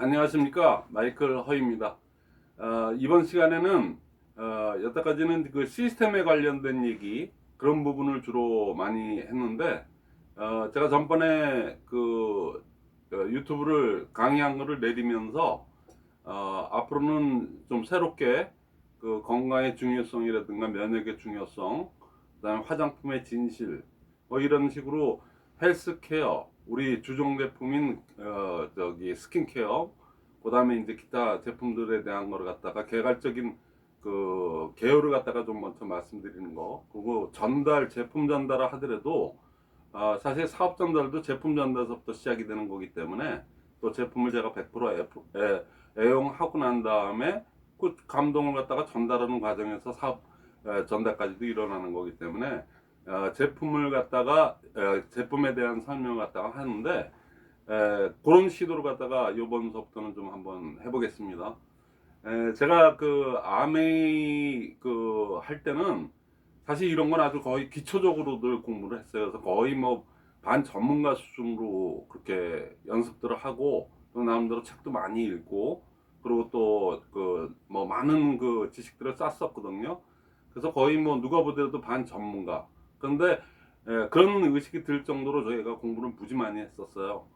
안녕하십니까, 마이클 허입니다. 이번 시간에는 여태까지는 그 시스템에 관련된 얘기 그런 부분을 주로 많이 했는데, 제가 전번에 유튜브를 강의한 거를 내리면서 앞으로는 좀 새롭게 그 건강의 중요성이라든가 면역의 중요성, 그다음에 화장품의 진실, 뭐 이런 식으로 헬스케어, 우리 주종 제품인 스킨케어, 그다음에 이제 기타 제품들에 대한 거를 갖다가 개괄적인 그 개요를 갖다가 좀 먼저 말씀드리는 거. 그리고 전달, 제품 전달을 하더라도 사실 사업 전달도 제품 전달서부터 시작이 되는 거기 때문에, 또 제품을 제가 100% 애용하고 난 다음에 그 감동을 갖다가 전달하는 과정에서 사업 전달까지도 일어나는 거기 때문에, 제품을 갖다가 제품에 대한 설명을 갖다가 하는데, 그런 시도를 갖다가 이번서부터는 좀 한번 해보겠습니다. 제가 그 아메이 그 할 때는 사실 이런 건 아주 거의 기초적으로 늘 공부를 했어요. 그래서 거의 뭐 반 전문가 수준으로 그렇게 연습들을 하고, 또 나름대로 책도 많이 읽고, 그리고 또 그 뭐 많은 그 지식들을 쌓았었거든요. 그래서 거의 뭐 누가 보더라도 반 전문가. 그런데 그런 의식이 들 정도로 저희가 공부를 무지 많이 했었어요.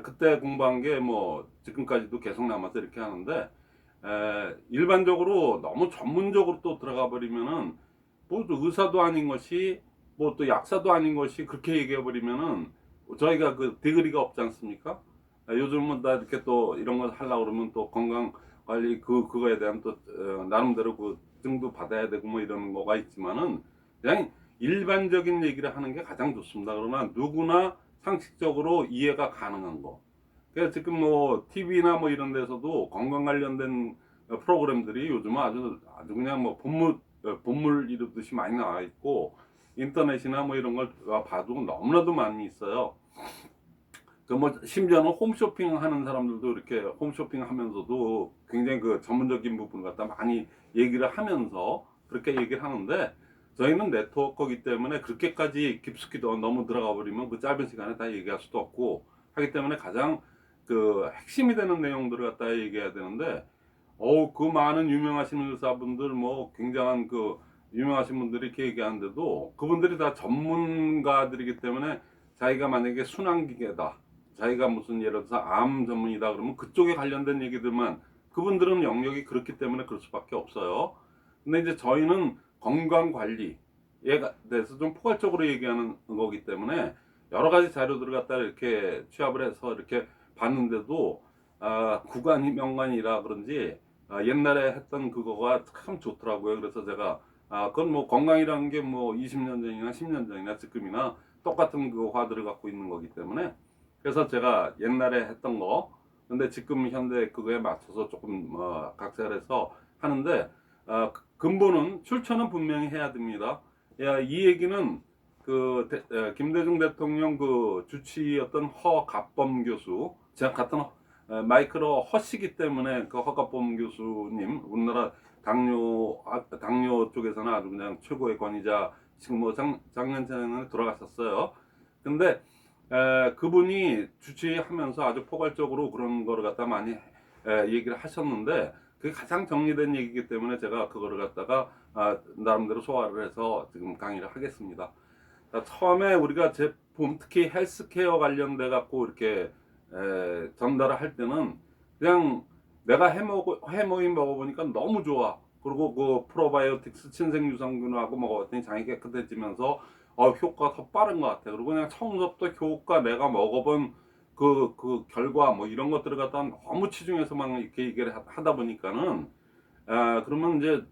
그때 공부한 게 뭐 지금까지도 계속 남아서 이렇게 하는데, 일반적으로 너무 전문적으로 또 들어가 버리면은 뭐 의사도 아닌 것이, 뭐 또 약사도 아닌 것이 그렇게 얘기해 버리면은 저희가 그 디그리가 없지 않습니까? 요즘은 다 이렇게 또 이런 걸 하려고 그러면 또 건강 관리 그거에 대한 또 나름대로 그 증도 받아야 되고 뭐 이런 거가 있지만은, 그냥 일반적인 얘기를 하는 게 가장 좋습니다. 그러나 누구나 상식적으로 이해가 가능한 거. 그래서 지금 뭐 TV나 뭐 이런 데서도 건강 관련된 프로그램들이 요즘은 아주 그냥 뭐 본물 이루듯이 많이 나와 있고, 인터넷이나 뭐 이런 걸 봐도 너무나도 많이 있어요. 그 뭐 심지어는 홈쇼핑 하는 사람들도 이렇게 홈쇼핑 하면서도 굉장히 그 전문적인 부분 갖다 많이 얘기를 하면서 그렇게 얘기를 하는데, 저희는 네트워크이기 때문에 그렇게까지 깊숙이 너무 들어가 버리면 그 짧은 시간에 다 얘기할 수도 없고 하기 때문에, 가장 그 핵심이 되는 내용들을 갖다 얘기해야 되는데, 그 많은 유명하신 의사분들, 뭐 굉장한 그 유명하신 분들이 이렇게 얘기하는데도, 그분들이 다 전문가들이기 때문에, 자기가 만약에 순환기계다, 자기가 무슨 예를 들어서 암 전문이다 그러면 그쪽에 관련된 얘기들만, 그분들은 영역이 그렇기 때문에 그럴 수밖에 없어요. 근데 이제 저희는 건강 관리에 대해서 좀 포괄적으로 얘기하는 거기 때문에, 여러 가지 자료들을 갖다 이렇게 취합을 해서 이렇게 봤는데도, 구간이 명관이라 그런지 옛날에 했던 그거가 참 좋더라고요. 그래서 제가 그건 뭐 건강이라는 게 뭐 20년 전이나 10년 전이나 지금이나 똑같은 그 화두를 갖고 있는 거기 때문에, 그래서 제가 옛날에 했던 거, 근데 지금 현대 그거에 맞춰서 조금 각색해서 하는데, 근본은 출처는 분명히 해야 됩니다. 이 얘기는 김대중 대통령 그 주치였던 허갑범 교수, 제가 같은 마이크로 허시기 때문에 그 허갑범 교수님, 우리나라 당뇨 쪽에서는 아주 그냥 최고의 권위자, 지금 뭐 작년에 돌아가셨어요. 근데 그분이 주치하면서 아주 포괄적으로 그런 거를 갖다 많이 얘기를 하셨는데, 그게 가장 정리된 얘기이기 때문에 제가 그거를 갖다가 나름대로 소화를 해서 지금 강의를 하겠습니다. 자, 처음에 우리가 제품, 특히 헬스케어 관련돼 갖고 이렇게 전달을 할 때는, 그냥 내가 해모인 먹어보니까 너무 좋아. 그리고 그 프로바이오틱스 친생유산균하고 먹어봤더니 장이 깨끗해지면서 효과가 더 빠른 것 같아. 그리고 그냥 처음부터 효과, 내가 먹어본 그 결과 뭐 이런 것들을 갖다 너무 치중해서 막 이렇게 얘기를 하다 보니까는, 그러면 이제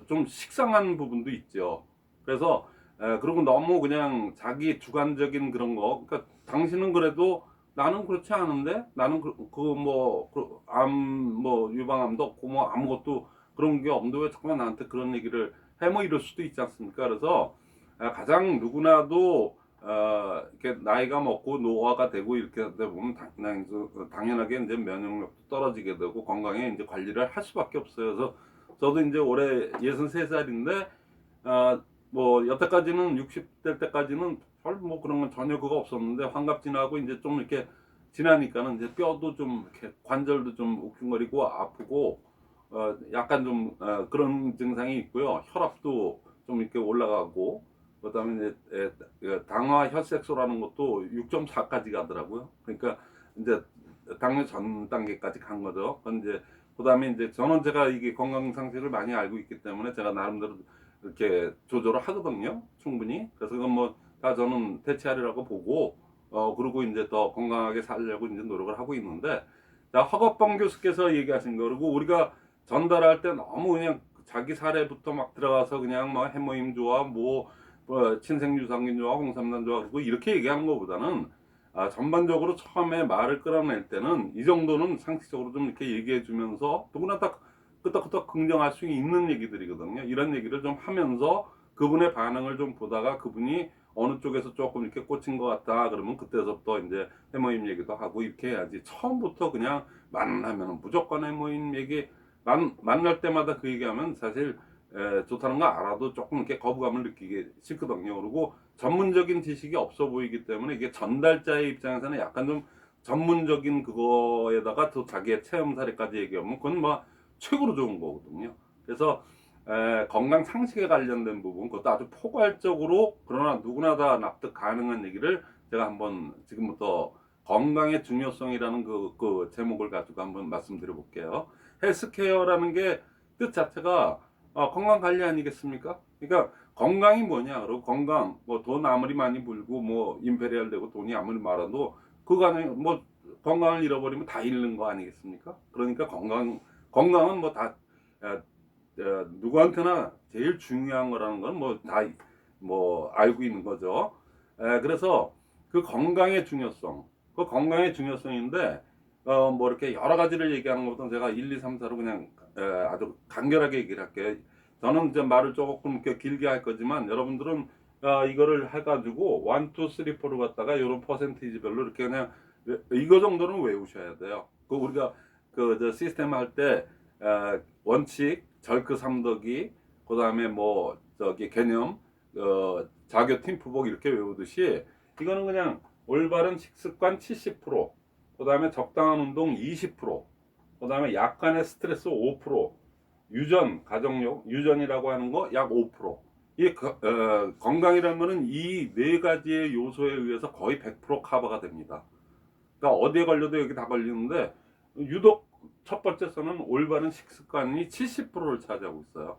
좀 식상한 부분도 있죠. 그래서 그리고 너무 그냥 자기 주관적인 그런 거, 그러니까 당신은 그래도 나는 그렇지 않은데, 나는 암 뭐 유방암도 없고 뭐 아무것도 그런 게 없는데 왜 자꾸만 나한테 그런 얘기를 해, 뭐 이럴 수도 있지 않습니까? 그래서 가장 누구나도 이렇게 나이가 먹고 노화가 되고 이렇게 하다 보면 당연하게 이제 면역력도 떨어지게 되고 건강에 이제 관리를 할 수밖에 없어요. 그래서 저도 이제 올해 63살인데, 뭐 여태까지는 60대 때까지는 별 뭐 그런 건 전혀 그거 없었는데, 환갑 지나고 이제 좀 이렇게 지나니까는 이제 뼈도 좀 이렇게 관절도 좀 우퉁거리고 아프고 약간 좀 그런 증상이 있고요. 혈압도 좀 이렇게 올라가고 그다음에 이제 당화 혈색소라는 것도 6.4까지 가더라고요. 그러니까 이제 당뇨 전 단계까지 간 거죠. 그건 이제 그다음에 이제 저는 제가 이게 건강 상식을 많이 알고 있기 때문에 제가 나름대로 이렇게 조절을 하거든요. 충분히. 그래서 그건 뭐 다 저는 대체하리라고 보고 그리고 이제 더 건강하게 살려고 이제 노력을 하고 있는데 자, 허겁범 교수께서 얘기하신 거 그리고 우리가 전달할 때 너무 그냥 자기 사례부터 막 들어가서 그냥 뭐 해모임 좋아 뭐 친생유산균 좋아 홍삼단 좋아 그리고 이렇게 얘기하는 것보다는 전반적으로 처음에 말을 끌어낼 때는 이 정도는 상식적으로 좀 이렇게 얘기해 주면서 누구나 다 끄떡끄떡 긍정할 수 있는 얘기들이거든요. 이런 얘기를 좀 하면서 그분의 반응을 좀 보다가 그분이 어느 쪽에서 조금 이렇게 꽂힌 것 같다 그러면 그때서부터 이제 해모임 얘기도 하고 이렇게 해야지 처음부터 그냥 만나면 무조건 해모임 얘기 만날 때마다 그 얘기하면 사실 좋다는 거 알아도 조금 이렇게 거부감을 느끼기 싫거든요. 그리고 전문적인 지식이 없어 보이기 때문에 이게 전달자의 입장에서는 약간 좀 전문적인 그거에다가 또 자기의 체험 사례까지 얘기하면 그건 뭐 최고로 좋은 거거든요. 그래서 건강 상식에 관련된 부분 그것도 아주 포괄적으로 그러나 누구나 다 납득 가능한 얘기를 제가 한번 지금부터 건강의 중요성이라는 그 제목을 가지고 한번 말씀드려 볼게요. 헬스케어라는 게 뜻 자체가 건강 관리 아니겠습니까? 그러니까 건강이 뭐냐? 그리고 건강 뭐 돈 아무리 많이 벌고 뭐 임페리얼 되고 돈이 아무리 많아도 그간에 뭐 건강을 잃어버리면 다 잃는 거 아니겠습니까? 그러니까 건강은 뭐다 누구한테나 제일 중요한 거라는 건 뭐 다 뭐 알고 있는 거죠. 그래서 그 건강의 중요성, 그 건강의 중요성인데 뭐 이렇게 여러 가지를 얘기하는 것보다 제가 1, 2, 3, 4로 그냥 아주 간결하게 얘기를 할게요. 저는 이제 말을 조금 이렇게 길게 할 거지만 여러분들은 이거를 해가지고 1, 2, 3, 4로 갖다가 이런 퍼센티지별로 이렇게 그냥 이거 정도는 외우셔야 돼요. 그 우리가 그 시스템 할 때 원칙, 절크 삼더기, 그 다음에 뭐 저기 개념, 자교 팀프복 이렇게 외우듯이 이거는 그냥 올바른 식습관 70%, 그 다음에 적당한 운동 20%, 그 다음에 약간의 스트레스 5%, 유전, 가정력, 유전이라고 하는 거 약 5%. 이 건강이라는 거는 이 네 가지의 요소에 의해서 거의 100% 커버가 됩니다. 그러니까 어디에 걸려도 여기 다 걸리는데 유독 첫 번째 선은 올바른 식습관이 70%를 차지하고 있어요.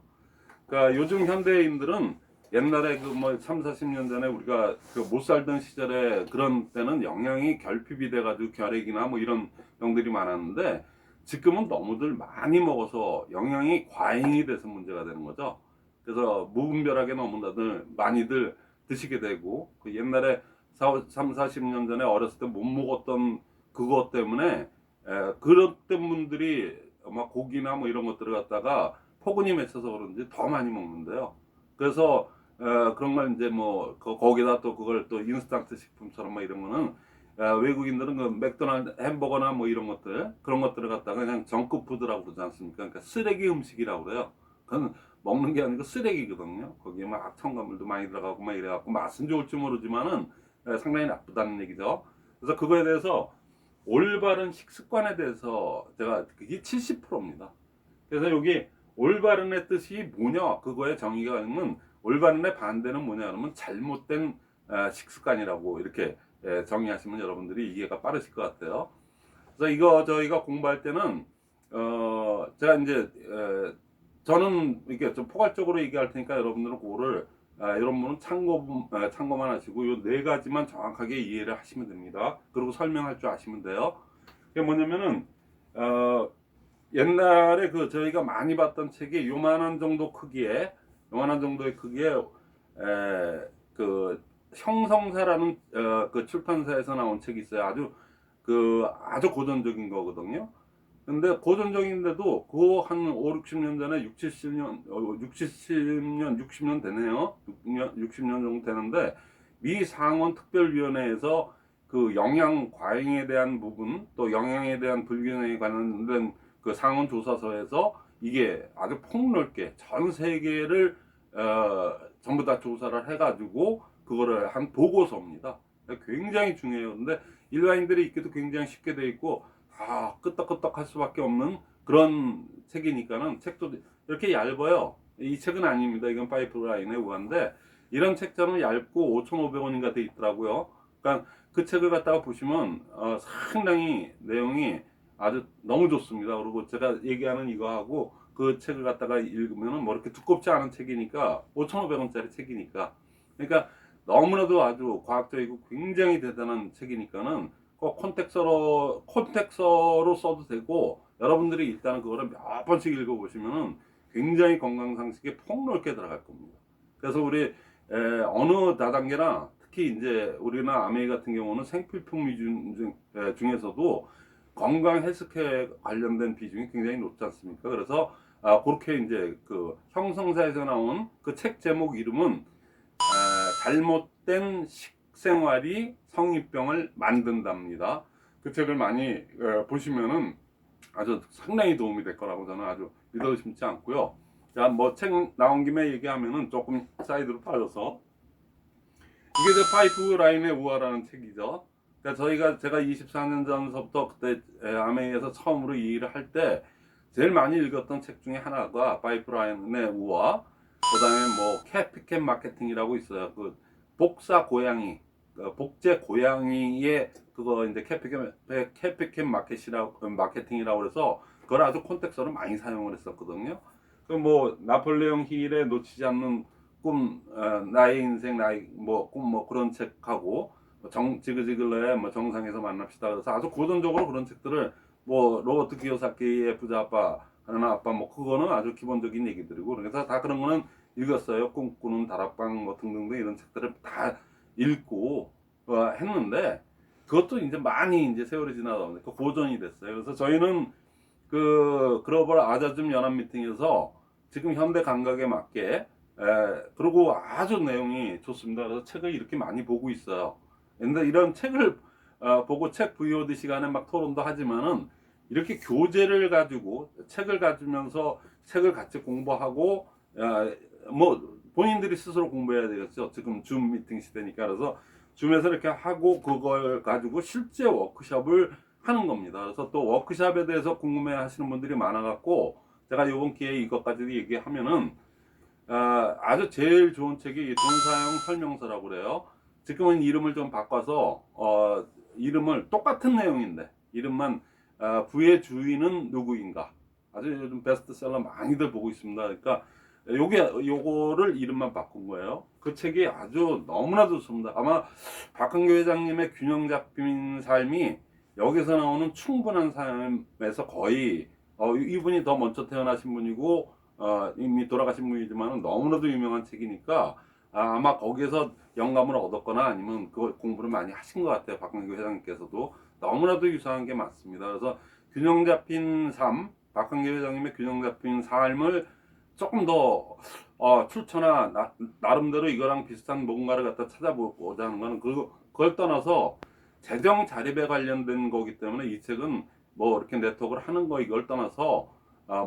그러니까 요즘 현대인들은 옛날에 그 뭐 3, 40년 전에 우리가 그 못 살던 시절에 그런 때는 영양이 결핍이 돼가지고 결핵이나 뭐 이런 병들이 많았는데 지금은 너무들 많이 먹어서 영양이 과잉이 돼서 문제가 되는 거죠. 그래서 무분별하게 너무나들 많이들 드시게 되고 그 옛날에 3, 40년 전에 어렸을 때 못 먹었던 그것 때문에 그런 분들이 막 고기나 뭐 이런 것들을 갖다가 포근이 맺혀서 그런지 더 많이 먹는데요. 그래서 그런 걸 이제 뭐 거기다 또 그걸 또 인스턴트 식품처럼 뭐 이런 거는 외국인들은 그 맥도날드 햄버거나 뭐 이런 것들 그런 것들을 갖다가 그냥 정크푸드라고 그러지 않습니까? 그러니까 쓰레기 음식이라고 그래요. 그건 먹는 게 아니고 쓰레기거든요. 거기에 막 첨가물도 많이 들어가고 막 이래갖고 맛은 좋을지 모르지만은 상당히 나쁘다는 얘기죠. 그래서 그거에 대해서 올바른 식습관에 대해서 제가 그게 70%입니다. 그래서 여기 올바른의 뜻이 뭐냐? 그거의 정의가 아니면 올바른의 반대는 뭐냐? 그러면 잘못된 식습관이라고 이렇게 정의하시면 여러분들이 이해가 빠르실 것 같아요. 그래서 이거 저희가 공부할 때는 제가 이제 저는 이렇게 좀 포괄적으로 얘기할 테니까 여러분들은 그거를 이런 분은 참고만 하시고 요 네 가지만 정확하게 이해를 하시면 됩니다. 그리고 설명할 줄 아시면 돼요. 그게 뭐냐면은 옛날에 그 저희가 많이 봤던 책이 요만한 정도 크기에 요만한 정도의 크기에 그 형성사라는 그 출판사에서 나온 책이 있어요. 아주 고전적인 거거든요. 근데 고전적인데도 그거 한 5, 60년 전에 6, 70년 60년 되네요. 60년 정도 되는데 미 상원 특별위원회에서 그 영양 과잉에 대한 부분 또 영양에 대한 불균형에 관련된 그 상원 조사서에서 이게 아주 폭넓게 전 세계를 전부 다 조사를 해가지고 그거를 한 보고서입니다. 굉장히 중요해요. 근데 일반인들이 읽기도 굉장히 쉽게 돼 있고 끄떡끄떡 할 수밖에 없는 그런 책이니까는 책도 이렇게 얇아요. 이 책은 아닙니다. 이건 파이프라인의 우화인데 이런 책자는 얇고 5,500원인가 돼 있더라고요. 그러니까 그 책을 갖다가 보시면 상당히 내용이 아주 너무 좋습니다. 그리고 제가 얘기하는 이거하고 그 책을 갖다가 읽으면은 뭐 이렇게 두껍지 않은 책이니까 5,500원짜리 책이니까 그러니까 너무나도 아주 과학적이고 굉장히 대단한 책이니까는 꼭 콘텍서로 써도 되고 여러분들이 일단은 그거를 몇 번씩 읽어보시면은 굉장히 건강상식에 폭넓게 들어갈 겁니다. 그래서 우리 어느 다단계나 특히 이제 우리나 아메이 같은 경우는 생필품 중에서도 건강 헬스케어 관련된 비중이 굉장히 높지 않습니까? 그래서 그렇게 이제 그 형성사에서 나온 그 책 제목 이름은 잘못된 식생활이 성인병을 만든답니다. 그 책을 많이 보시면은 아주 상당히 도움이 될 거라고 저는 아주 믿어 의심치 않고요. 자, 뭐 책 나온 김에 얘기하면은 조금 사이드로 빠져서 이게 저 파이프 라인의 우화라는 책이죠. 그러니까 제가 24년 전서부터 그때 아메이에서 처음으로 이 일을 할 때 제일 많이 읽었던 책 중에 하나가 파이프 라인의 우화. 그다음에 뭐 캐피캣 마케팅이라고 있어요. 그 복사 고양이, 복제 고양이의 그거 이제 캐피캣 마케팅이라고 그래서 그걸 아주 콘텍스트로 많이 사용을 했었거든요. 그 뭐 나폴레옹 힐의 놓치지 않는 꿈, 나의 인생, 나의 뭐 꿈 뭐 그런 책하고 지그지글러의 뭐 정상에서 만납시다. 그래서 아주 고전적으로 그런 책들을 뭐 로버트 키요사키의 부자 아빠, 가난한 아빠 뭐 그거는 아주 기본적인 얘기들이고 그래서 다 그런 거는 읽었어요. 꿈꾸는 다락방 뭐 등등등 이런 책들을 다 읽고 했는데 그것도 이제 많이 이제 세월이 지나다 보니까 고전이 됐어요. 그래서 저희는 그 글로벌 아자즘 연합 미팅에서 지금 현대 감각에 맞게 그리고 아주 내용이 좋습니다. 그래서 책을 이렇게 많이 보고 있어요. 근데 이런 책을 보고 책 VOD 시간에 막 토론도 하지만은 이렇게 교재를 가지고 책을 가지면서 책을 같이 공부하고 뭐 본인들이 스스로 공부해야 되겠죠. 지금 줌 미팅 시대니까. 그래서 줌에서 이렇게 하고 그걸 가지고 실제 워크숍을 하는 겁니다. 그래서 또 워크숍에 대해서 궁금해 하시는 분들이 많아갖고 제가 이번 기회에 이것까지 얘기하면은 아주 제일 좋은 책이 돈 사용 설명서라고 그래요. 지금은 이름을 좀 바꿔서 이름을 똑같은 내용인데 이름만 부의 주인은 누구인가. 아주 요즘 베스트셀러 많이들 보고 있습니다. 그러니까 요거를 이름만 바꾼 거예요. 그 책이 아주 너무나도 좋습니다. 아마 박한교 회장님의 균형 잡힌 삶이 여기서 나오는 충분한 삶에서 거의 이분이 더 먼저 태어나신 분이고 이미 돌아가신 분이지만 너무나도 유명한 책이니까 아마 거기에서 영감을 얻었거나 아니면 그 공부를 많이 하신 것 같아요. 박한교 회장님께서도 너무나도 유사한 게 많습니다. 그래서 균형 잡힌 삶, 박한교 회장님의 균형 잡힌 삶을 조금 더 출처나 나름대로 이거랑 비슷한 뭔가를 갖다 찾아보고자 하는 거는 그걸 떠나서 재정 자립에 관련된 거기 때문에 이 책은 뭐 이렇게 네트워크를 하는 거 이걸 떠나서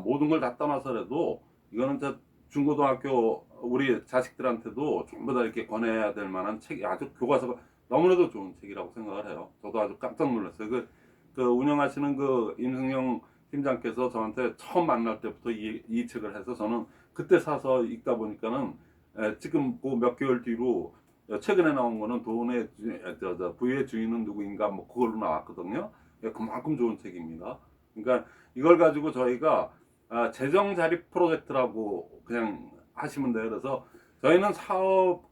모든 걸 다 떠나서라도 이거는 저 중고등학교 우리 자식들한테도 전부 다 이렇게 권해야 될 만한 책이 아주 교과서가 너무나도 좋은 책이라고 생각을 해요. 저도 아주 깜짝 놀랐어요. 그 운영하시는 그 임승영 팀장께서 저한테 처음 만날 때부터 이 책을 해서 저는 그때 사서 읽다 보니까는 지금 그 몇 개월 뒤로 최근에 나온 거는 돈의 부의 주인은 누구인가 뭐 그걸로 나왔거든요. 그만큼 좋은 책입니다. 그러니까 이걸 가지고 저희가 재정 자립 프로젝트라고 그냥 하시면 돼요. 그래서 저희는 사업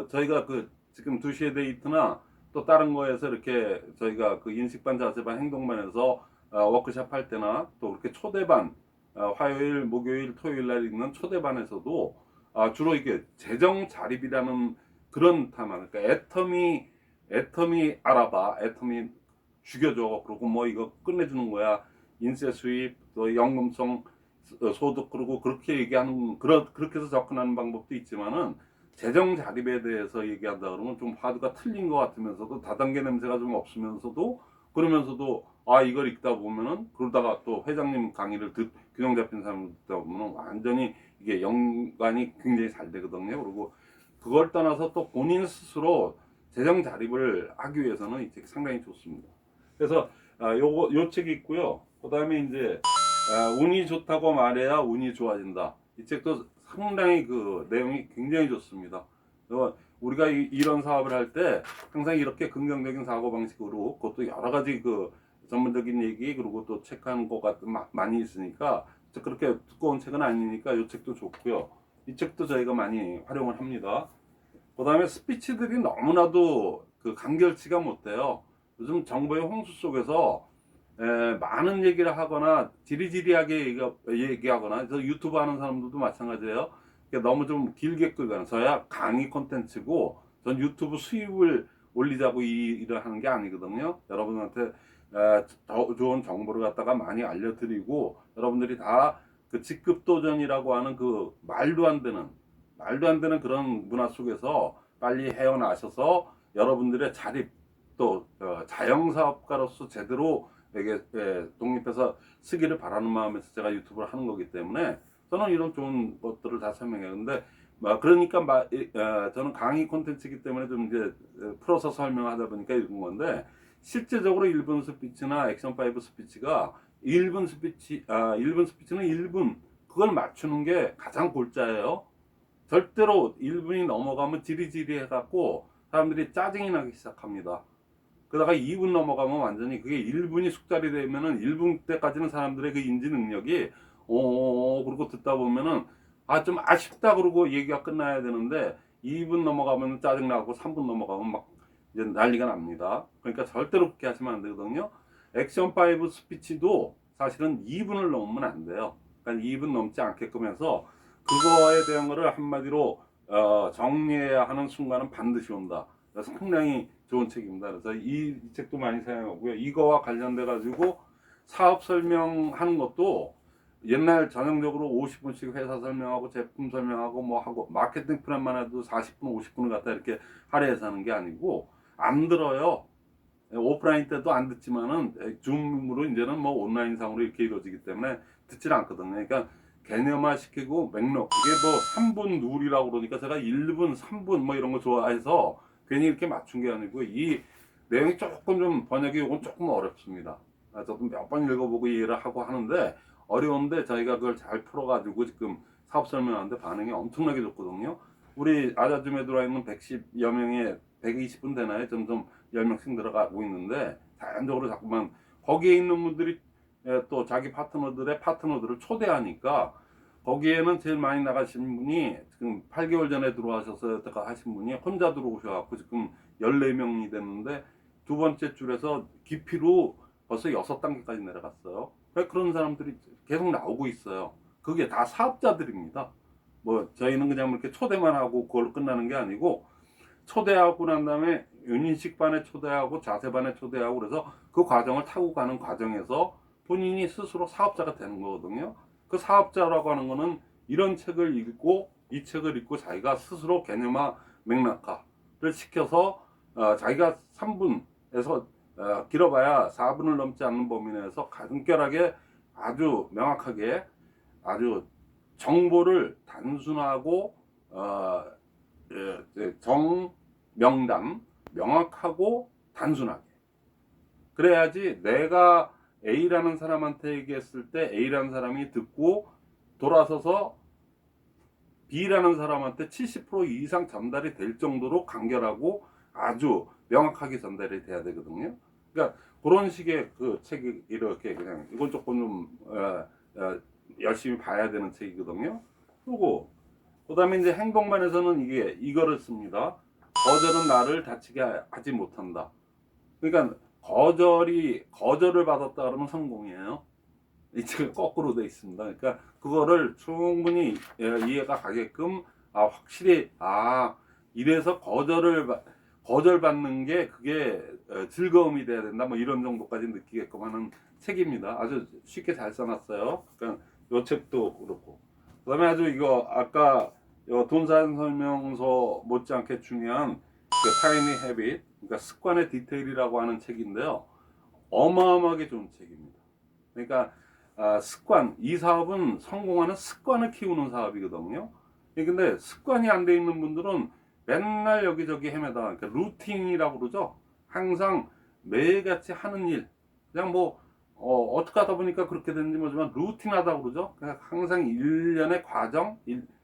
저희가 지금 2시에 데이트나 또 다른 거에서 이렇게 저희가 그 인식반 자세반 행동반에서 워크숍 할 때나 또 그렇게 초대반 화요일 목요일 토요일 날 있는 초대반에서도 주로 이게 재정 자립이라는 그런 타만 그러니까 애터미 알아봐 애터미 죽여줘 그러고 뭐 이거 끝내주는 거야 인세 수입 또 연금성 소득 그러고 그렇게 얘기하는 그렇게 해서 접근하는 방법도 있지만은 재정 자립에 대해서 얘기한다 그러면 좀 화두가 틀린 것 같으면서도 다단계 냄새가 좀 없으면서도 그러면서도 이걸 읽다 보면은 그러다가 또 회장님 강의를 균형 잡힌 사람을 듣다 보면은 완전히 이게 연관이 굉장히 잘 되거든요. 그리고 그걸 떠나서 또 본인 스스로 재정 자립을 하기 위해서는 이 책이 상당히 좋습니다. 그래서 요 책이 있고요. 그다음에 이제 운이 좋다고 말해야 운이 좋아진다. 이 책도 상당히 그 내용이 굉장히 좋습니다. 우리가 이런 사업을 할 때 항상 이렇게 긍정적인 사고 방식으로 그것도 여러 가지 그 전문적인 얘기 그리고 또 체크하는 거가 많이 있으니까 그렇게 두꺼운 책은 아니니까 이 책도 좋고요. 이 책도 저희가 많이 활용을 합니다. 그 다음에 스피치들이 너무나도 그 간결치가 못돼요. 요즘 정보의 홍수 속에서 많은 얘기를 하거나 지리지리하게 얘기하거나 그래서 유튜브 하는 사람들도 마찬가지예요. 너무 좀 길게 끌거나 저야 강의 콘텐츠고 전 유튜브 수입을 올리자고 이 일을 하는 게 아니거든요. 여러분한테 더 좋은 정보를 갖다가 많이 알려드리고 여러분들이 다 그 직급 도전이라고 하는 그 말도 안 되는 그런 문화 속에서 빨리 헤어나셔서 여러분들의 자립 또 자영사업가로서 제대로 이게 독립해서 쓰기를 바라는 마음에서 제가 유튜브를 하는 거기 때문에 저는 이런 좋은 것들을 다 설명해요. 근데 그러니까 저는 강의 콘텐츠이기 때문에 좀 이제 풀어서 설명하다 보니까 이런 건데 실제적으로 1분 스피치나 액션 5 스피치가 1분 스피치는 1분 그걸 맞추는 게 가장 골자예요. 절대로 1분이 넘어가면 지리지리 해갖고 사람들이 짜증이 나기 시작합니다. 그러다가 2분 넘어가면 완전히 그게 1분이 숙달이 되면은 1분 때까지는 사람들의 그 인지 능력이 그러고 듣다 보면은 좀 아쉽다 그러고 얘기가 끝나야 되는데 2분 넘어가면 짜증나고 3분 넘어가면 막 이제 난리가 납니다. 그러니까 절대로 그렇게 하시면 안 되거든요. 액션 5 스피치도 사실은 2분을 넘으면 안 돼요. 그러니까 2분 넘지 않게끔 해서 그거에 대한 거를 한마디로 정리해야 하는 순간은 반드시 온다. 상당히 좋은 책입니다. 그래서 이 책도 많이 사용하고요. 이거와 관련돼 가지고 사업 설명하는 것도 옛날 전형적으로 50분씩 회사 설명하고 제품 설명하고 뭐 하고 마케팅 플랜만 해도 40분 50분을 갖다 이렇게 할애해서 하는 게 아니고 안 들어요. 오프라인 때도 안 듣지만은 줌으로 이제는 뭐 온라인상으로 이렇게 이루어지기 때문에 듣질 않거든요. 그러니까 개념화 시키고 맥락 이게 뭐 3분 룰이라고 그러니까 제가 1분 3분 뭐 이런 거 좋아해서 괜히 이렇게 맞춘 게 아니고 이 내용이 조금 좀 번역이 이건 조금 어렵습니다. 저도 몇 번 읽어보고 이해를 하고 하는데 어려운데 저희가 그걸 잘 풀어가지고 지금 사업 설명하는데 반응이 엄청나게 좋거든요. 우리 아자줌에 들어와 있는 110여 명에 120분 되나요? 점점 10명씩 들어가고 있는데 자연적으로 자꾸만 거기에 있는 분들이 또 자기 파트너들을 초대하니까 거기에는 제일 많이 나가신 분이 지금 8개월 전에 들어와셔서 하신 분이 혼자 들어오셔갖고 지금 14명이 됐는데 두 번째 줄에서 깊이로 벌써 6단계까지 내려갔어요. 그런 사람들이 계속 나오고 있어요. 그게 다 사업자들입니다. 뭐 저희는 그냥 이렇게 초대만 하고 그걸로 끝나는 게 아니고 초대하고 난 다음에 윤인식반에 초대하고 자세반에 초대하고 그래서 그 과정을 타고 가는 과정에서 본인이 스스로 사업자가 되는 거거든요. 그 사업자라고 하는 거는 이런 책을 읽고 이 책을 읽고 자기가 스스로 개념화 맥락화를 시켜서 자기가 3분에서 길어봐야 4분을 넘지 않는 범위 내에서 간결하게 아주 명확하게 아주 정보를 단순하고 정명단 명확하고 단순하게 그래야지 내가 A라는 사람한테 얘기했을 때 A라는 사람이 듣고 돌아서서 B라는 사람한테 70% 이상 전달이 될 정도로 간결하고 아주 명확하게 전달이 돼야 되거든요. 그러니까 그런 식의 그 책이 이렇게 그냥 이건 조금 좀 열심히 봐야 되는 책이거든요. 그리고 그다음에 이제 행동반에서는 이거를 씁니다. 거절은 나를 다치게 하지 못한다. 그러니까 거절을 받았다 그러면 성공이에요. 이 책은 거꾸로 돼 있습니다. 그러니까 그거를 충분히 이해가 가게끔 확실히 이래서 거절받는 게 그게 즐거움이 돼야 된다. 뭐 이런 정도까지 느끼게끔 하는 책입니다. 아주 쉽게 잘 써놨어요. 그러니까 이 책도 그렇고. 그다음에 아주 이거 아까 돈산 설명서 못지않게 중요한 그 타이니 헤빗, 그러니까 습관의 디테일이라고 하는 책인데요. 어마어마하게 좋은 책입니다. 그러니까 이 사업은 성공하는 습관을 키우는 사업이거든요. 근데 습관이 안 돼 있는 분들은 맨날 여기저기 헤매다. 그러니까 루틴이라고 그러죠. 항상 매일같이 하는 일. 그냥 뭐 어떻게 하다 보니까 그렇게 됐는지 모르지만 루틴하다고 그러죠. 그냥 항상 일련의 과정,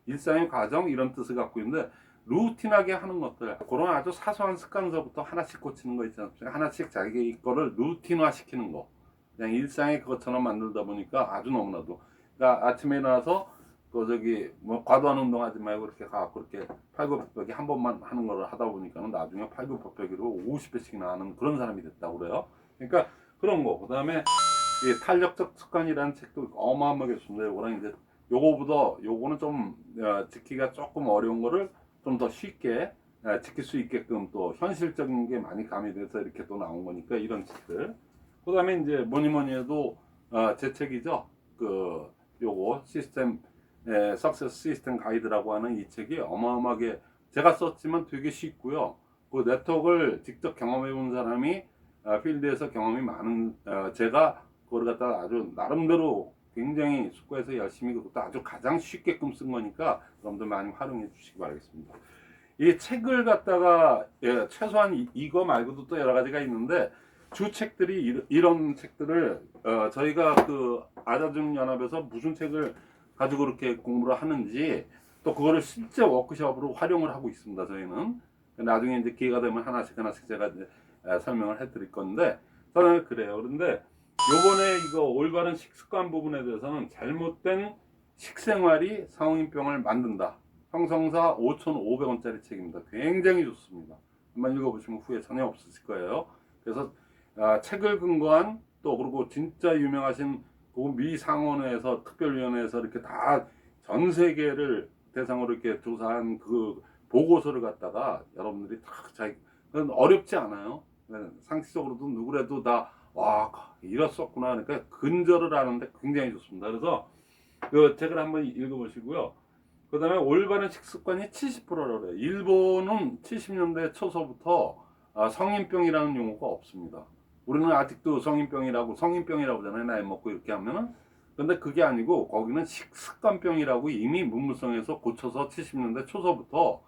일상의 과정 이런 뜻을 갖고 있는데 루틴하게 하는 것들 그런 아주 사소한 습관서부터 하나씩 고치는 거 있지 않습니까? 하나씩 자기 거를 루틴화 시키는 거. 그냥 일상의 그것처럼 만들다 보니까 아주 너무나도 그러니까 아침에 일어나서 그 저기 뭐 과도한 운동하지 말고 이렇게 가고 이렇게 팔굽혀펴기 한 번만 하는 거를 하다 보니까는 나중에 팔굽혀펴기로 50회씩이나 하는 그런 사람이 됐다고 그래요. 그러니까 그런 거. 그다음에 이 탄력적 습관이라는 책도 어마어마하게 좋습니다. 요거는 이제 요거는 좀 지키기가 조금 어려운 거를 좀 더 쉽게 지킬 수 있게끔 또 현실적인 게 많이 가미돼서 이렇게 또 나온 거니까 이런 책들. 그다음에 이제 뭐니 해도 제 책이죠. 그 요거 시스템 석세스 시스템 가이드라고 하는 이 책이 어마어마하게 제가 썼지만 되게 쉽고요. 그 네트워크를 직접 경험해 본 사람이 필드에서 경험이 많은 제가 그걸 갖다가 아주 나름대로 굉장히 숙고해서 열심히 그것도 아주 가장 쉽게끔 쓴 거니까 여러분들 많이 활용해 주시기 바라겠습니다. 이 책을 갖다가 최소한 이거 말고도 또 여러 가지가 있는데 주 책들이 이런 책들을 저희가 그 아자중 연합에서 무슨 책을 가지고 그렇게 공부를 하는지 또 그거를 실제 워크숍으로 활용을 하고 있습니다. 저희는 나중에 이제 기회가 되면 하나씩 제가 이제 설명을 해드릴 건데 저는 그래요. 그런데 요번에 이거 올바른 식습관 부분에 대해서는 잘못된 식생활이 성인병을 만든다. 형성사 5,500원짜리 책입니다. 굉장히 좋습니다. 한번 읽어보시면 후회 전혀 없으실 거예요. 그래서 책을 근거한 또 그리고 진짜 유명하신 그 미 상원회에서 특별위원회에서 이렇게 다 전 세계를 대상으로 이렇게 조사한 그 보고서를 갖다가 여러분들이 탁 자기 그건 어렵지 않아요. 상식적으로도 누구라도 다 와 이랬었구나. 그러니까 근절을 하는데 굉장히 좋습니다. 그래서 그 책을 한번 읽어보시고요. 그 다음에 올바른 식습관이 70%라고 그래요. 일본은 70년대 초서부터 성인병이라는 용어가 없습니다. 우리는 아직도 성인병이라고 하잖아요. 나이 먹고 이렇게 하면은. 근데 그게 아니고 거기는 식습관병이라고 이미 문무성에서 고쳐서 70년대 초서부터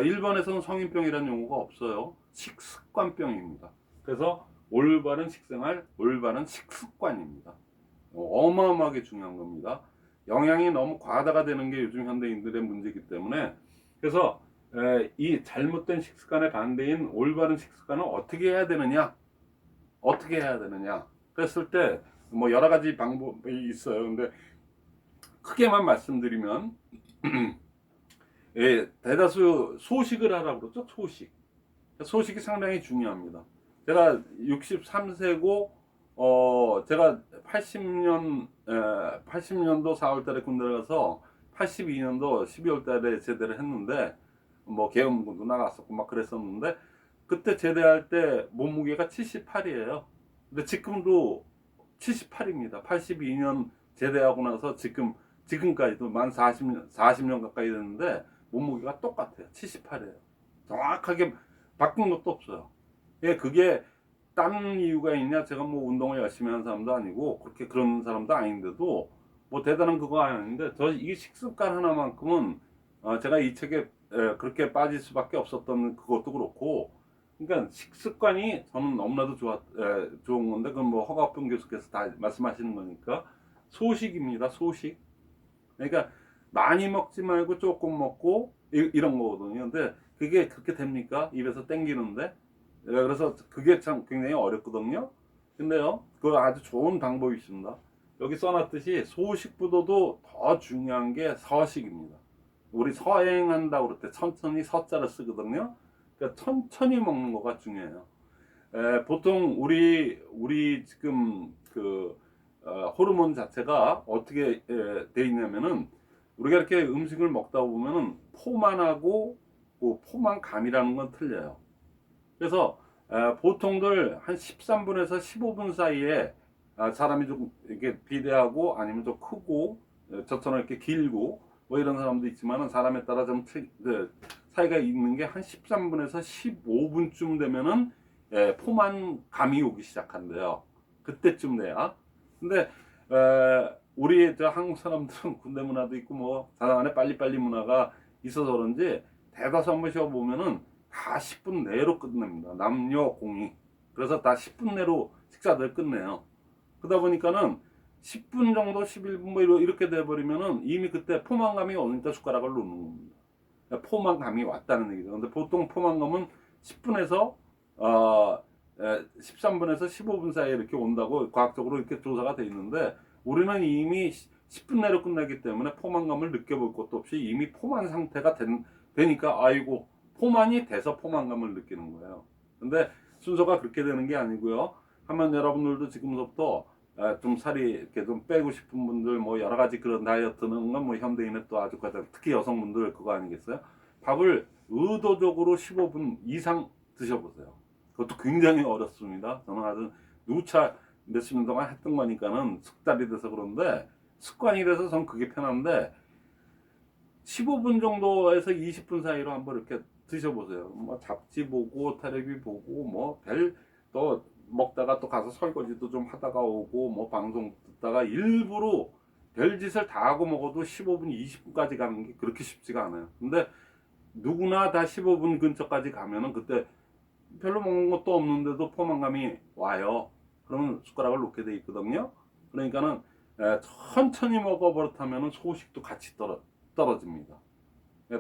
일본에서는 성인병이라는 용어가 없어요. 식습관병입니다. 그래서 올바른 식생활, 올바른 식습관입니다. 어마어마하게 중요한 겁니다. 영양이 너무 과다가 되는 게 요즘 현대인들의 문제이기 때문에 그래서 이 잘못된 식습관의 반대인 올바른 식습관은 어떻게 해야 되느냐? 그랬을 때 뭐 여러 가지 방법이 있어요. 근데 크게만 말씀드리면 대다수 소식을 하라고 그러죠. 소식이 상당히 중요합니다. 제가 63세고 제가 80년도 4월달에 군대를 가서 82년도 12월달에 제대를 했는데 뭐 계엄군도 나갔었고 막 그랬었는데 그때 제대할 때 몸무게가 78이에요. 근데 지금도 78입니다. 82년 제대하고 나서 지금까지도 만 40년 가까이 됐는데 몸무게가 똑같아요. 78이에요. 정확하게 바뀐 것도 없어요. 그게 딴 이유가 있냐? 제가 뭐 운동을 열심히 하는 사람도 아니고 그런 사람도 아닌데도 뭐 대단한 그거 아닌데 이 식습관 하나만큼은 제가 이 책에 그렇게 빠질 수밖에 없었던 그것도 그렇고 그러니까 식습관이 저는 너무나도 좋은 건데 그건 뭐 허가평 교수께서 다 말씀하시는 거니까 소식입니다. 소식. 그러니까 많이 먹지 말고 조금 먹고 이런 거거든요. 근데 그게 그렇게 됩니까? 입에서 땡기는데 그래서 그게 참 굉장히 어렵거든요. 근데요, 그 아주 좋은 방법이 있습니다. 여기 써놨듯이 소식보다도 더 중요한 게 서식입니다. 우리 서행한다고 그럴 때 천천히 서자를 쓰거든요. 그러니까 천천히 먹는 거가 중요해요. 보통 우리 지금 그 호르몬 자체가 어떻게 돼 있냐면은 우리가 이렇게 음식을 먹다 보면은 포만하고 그 포만감이라는 건 틀려요. 그래서 보통들 한 13분에서 15분 사이에 사람이 좀 이렇게 비대하고 아니면 좀 크고 저처럼 이렇게 길고 뭐 이런 사람도 있지만은 사람에 따라 좀 사이가 있는 게 한 13분에서 15분쯤 되면은 포만감이 오기 시작한대요. 그때쯤 돼야. 근데 우리 저 한국 사람들은 군대 문화도 있고 뭐 사람 안에 빨리빨리 문화가 있어서 그런지 대다수 한번 쉬어보면은 다 10분 내로 끝냅니다. 남녀 공이. 그래서 다 10분 내로 식사들 끝내요. 그러다 보니까는 10분 정도 11분 뭐 이렇게 돼버리면은 이미 그때 포만감이 오니까 숟가락을 놓는 겁니다. 포만감이 왔다는 얘기죠. 근데 보통 포만감은 10분에서 13분에서 15분 사이에 이렇게 온다고 과학적으로 이렇게 조사가 돼 있는데, 우리는 이미 10분 내로 끝나기 때문에 포만감을 느껴볼 것도 없이 이미 포만 상태가 되니까 아이고 포만이 돼서 포만감을 느끼는 거예요. 근데 순서가 그렇게 되는 게 아니고요. 한번 여러분들도 지금부터 좀 살이 이렇게 좀 빼고 싶은 분들, 뭐 여러 가지 그런 다이어트는 건 뭐 현대인의 또 아주 가장, 특히 여성분들 그거 아니겠어요? 밥을 의도적으로 15분 이상 드셔보세요. 그것도 굉장히 어렵습니다. 저는 아주 누차 몇십 년 동안 했던 거니까는 숙달이 돼서 그런데, 습관이 돼서 전 그게 편한데, 15분 정도에서 20분 사이로 한번 이렇게 드셔보세요. 뭐 잡지 보고 텔레비 보고 뭐 또 먹다가 또 가서 설거지도 좀 하다가 오고 뭐 방송 듣다가 일부러 별짓을 다 하고 먹어도 15분 20분까지 가는 게 그렇게 쉽지가 않아요. 근데 누구나 다 15분 근처까지 가면은 그때 별로 먹는 것도 없는데도 포만감이 와요. 그러면 숟가락을 놓게 돼 있거든요. 그러니까는 천천히 먹어 버릇하면은 소식도 같이 떨어집니다.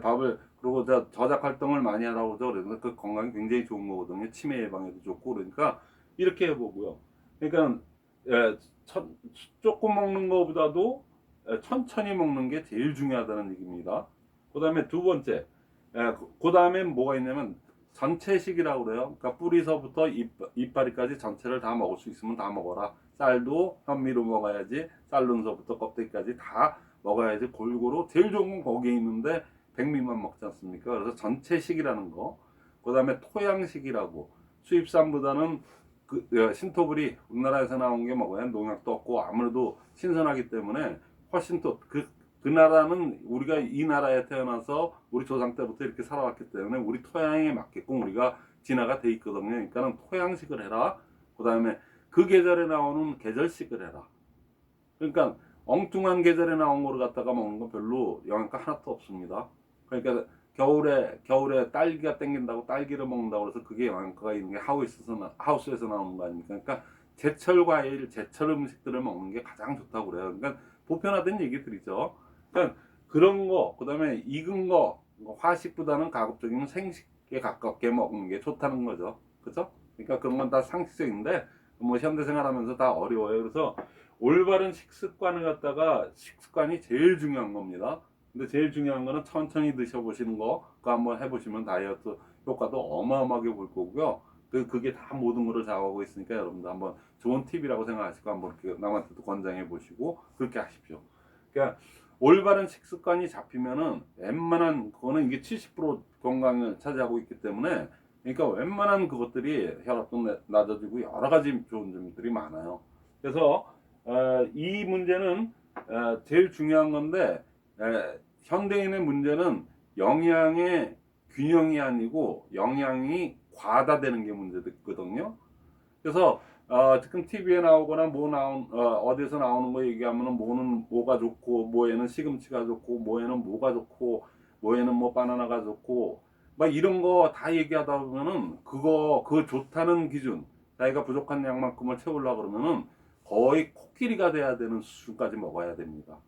밥을, 그리고 저작 활동을 많이 하라고 그러죠. 그래서 그 건강에 굉장히 좋은 거거든요. 치매 예방에도 좋고. 그러니까 이렇게 해보고요. 그러니까 예, 조금 먹는 것보다도 천천히 먹는 게 제일 중요하다는 얘기입니다. 그 다음에 두 번째, 그 다음에 뭐가 있냐면 전체식이라고 그래요. 그러니까 뿌리서부터 이파리까지 전체를 다 먹을 수 있으면 다 먹어라. 쌀도 현미로 먹어야지. 쌀른서부터 껍데기까지 다 먹어야지. 골고루 제일 좋은 건 거기에 있는데 백미만 먹지 않습니까? 그래서 전체식이라는 거. 그 다음에 토양식이라고, 수입산보다는 신토불이 우리나라에서 나온 게 먹어야 농약도 없고 아무래도 신선하기 때문에 훨씬 또 그 나라는 우리가 이 나라에 태어나서 우리 조상 때부터 이렇게 살아왔기 때문에 우리 토양에 맞게끔 우리가 진화가 돼 있거든요. 그러니까 토양식을 해라. 그 다음에 그 계절에 나오는 계절식을 해라. 그러니까 엉뚱한 계절에 나온 거를 갖다가 먹는 건 별로 영양가 하나도 없습니다. 그러니까 겨울에 딸기가 땡긴다고 딸기를 먹는다고 해서 그게 영양가가 있는 게 하우스에서 나오는 거 아닙니까? 그러니까 제철 과일, 제철 음식들을 먹는 게 가장 좋다고 그래요. 그러니까 보편화된 얘기들이죠. 그러니까 그런 거, 그다음에 익은 거, 화식보다는 가급적이면 생식에 가깝게 먹는 게 좋다는 거죠. 그죠? 그러니까 그런 건 다 상식적인데 뭐 현대생활하면서 다 어려워요. 그래서 올바른 식습관이 제일 중요한 겁니다. 근데 제일 중요한 거는 천천히 드셔보시는 거, 그거 한번 해보시면 다이어트 효과도 어마어마하게 볼 거고요. 그게 다 모든 거를 좌우하고 있으니까 여러분들 한번 좋은 팁이라고 생각하시고 한번 이렇게 남한테도 권장해 보시고 그렇게 하십시오. 그러니까 올바른 식습관이 잡히면은 웬만한 그거는 이게 70% 건강을 차지하고 있기 때문에, 그러니까 웬만한 그것들이 혈압도 낮아지고 여러 가지 좋은 점들이 많아요. 그래서 이 문제는 제일 중요한 건데, 현대인의 문제는 영양의 균형이 아니고 영양이 과다되는 게 문제거든요. 그래서 지금 TV에 나오거나 어디서 나오는 거 얘기하면은 뭐는 뭐가 좋고, 뭐에는 시금치가 좋고, 뭐에는 뭐가 좋고, 뭐에는 뭐 바나나가 좋고, 막 이런 거 다 얘기하다 보면은 그거 좋다는 기준, 자기가 부족한 양만큼을 채우려고 그러면은 거의 코끼리가 돼야 되는 수준까지 먹어야 됩니다.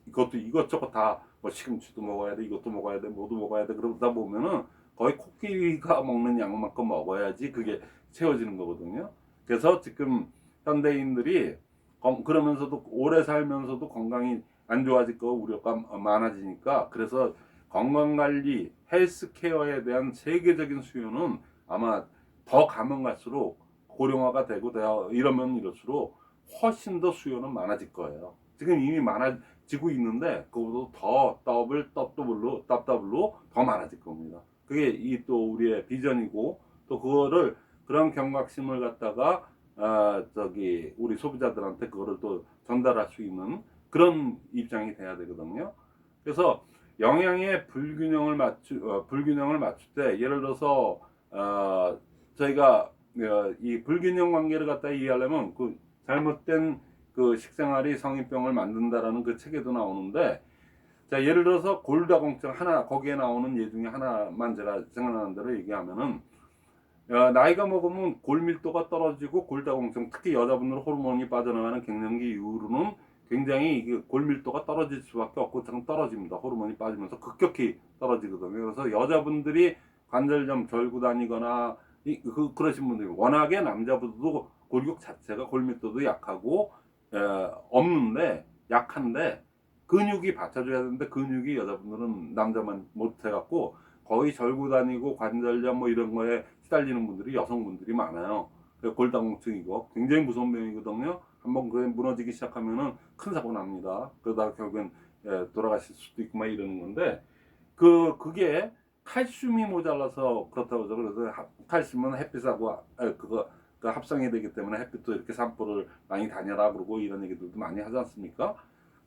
이것도 이것저것 다 뭐 시금치도 먹어야 돼, 이것도 먹어야 돼, 뭐도 먹어야 돼. 그러다 보면은 거의 코끼리가 먹는 양만큼 먹어야지 그게 채워지는 거거든요. 그래서 지금 현대인들이 그러면서도 오래 살면서도 건강이 안 좋아질 거 우려가 많아지니까, 그래서 건강관리, 헬스케어에 대한 세계적인 수요는 아마 더 가면 갈수록 고령화가 되고 이러면 이럴수록 훨씬 더 수요는 많아질 거예요. 지금 이미 많아지고 있는데 그거보다 더 더블로 더 많아질 겁니다. 그게 이 또 우리의 비전이고, 또 그런 경각심을 갖다가 우리 소비자들한테 그거를 또 전달할 수 있는 그런 입장이 돼야 되거든요. 그래서 영양의 불균형을 맞출 때, 예를 들어서 저희가 이 불균형 관계를 갖다 이해하려면 잘못된 식생활이 성인병을 만든다라는 그 책에도 나오는데, 자, 예를 들어서 골다공증 하나, 거기에 나오는 예 중에 하나만 제가 생각나는 대로 얘기하면은, 나이가 먹으면 골밀도가 떨어지고 골다공증, 특히 여자분들 호르몬이 빠져나가는 갱년기 이후로는 굉장히 이게 골밀도가 떨어질 수밖에 없고 참 떨어집니다. 호르몬이 빠지면서 급격히 떨어지거든요. 그래서 여자분들이 관절염 절고 다니거나 그러신 분들이 워낙에 남자분들도 골격 자체가 골밀도도 약하고 없는데 약한데 근육이 받쳐줘야 되는데 근육이 여자분들은 남자만 못해갖고 거의 절고 다니고 관절염 뭐 이런 거에 시달리는 분들이 여성분들이 많아요. 골다공증이고 굉장히 무서운 병이거든요. 한번 그게 무너지기 시작하면은 큰 사고 납니다. 그러다가 결국엔 돌아가실 수도 있고 막 이러는 건데 그게 칼슘이 모자라서 그렇다고 그러죠. 그래서 칼슘은 햇빛하고 그거 그 합성이 되기 때문에 햇빛도 이렇게 산보를 많이 다녀라 그러고 이런 얘기들도 많이 하지 않습니까?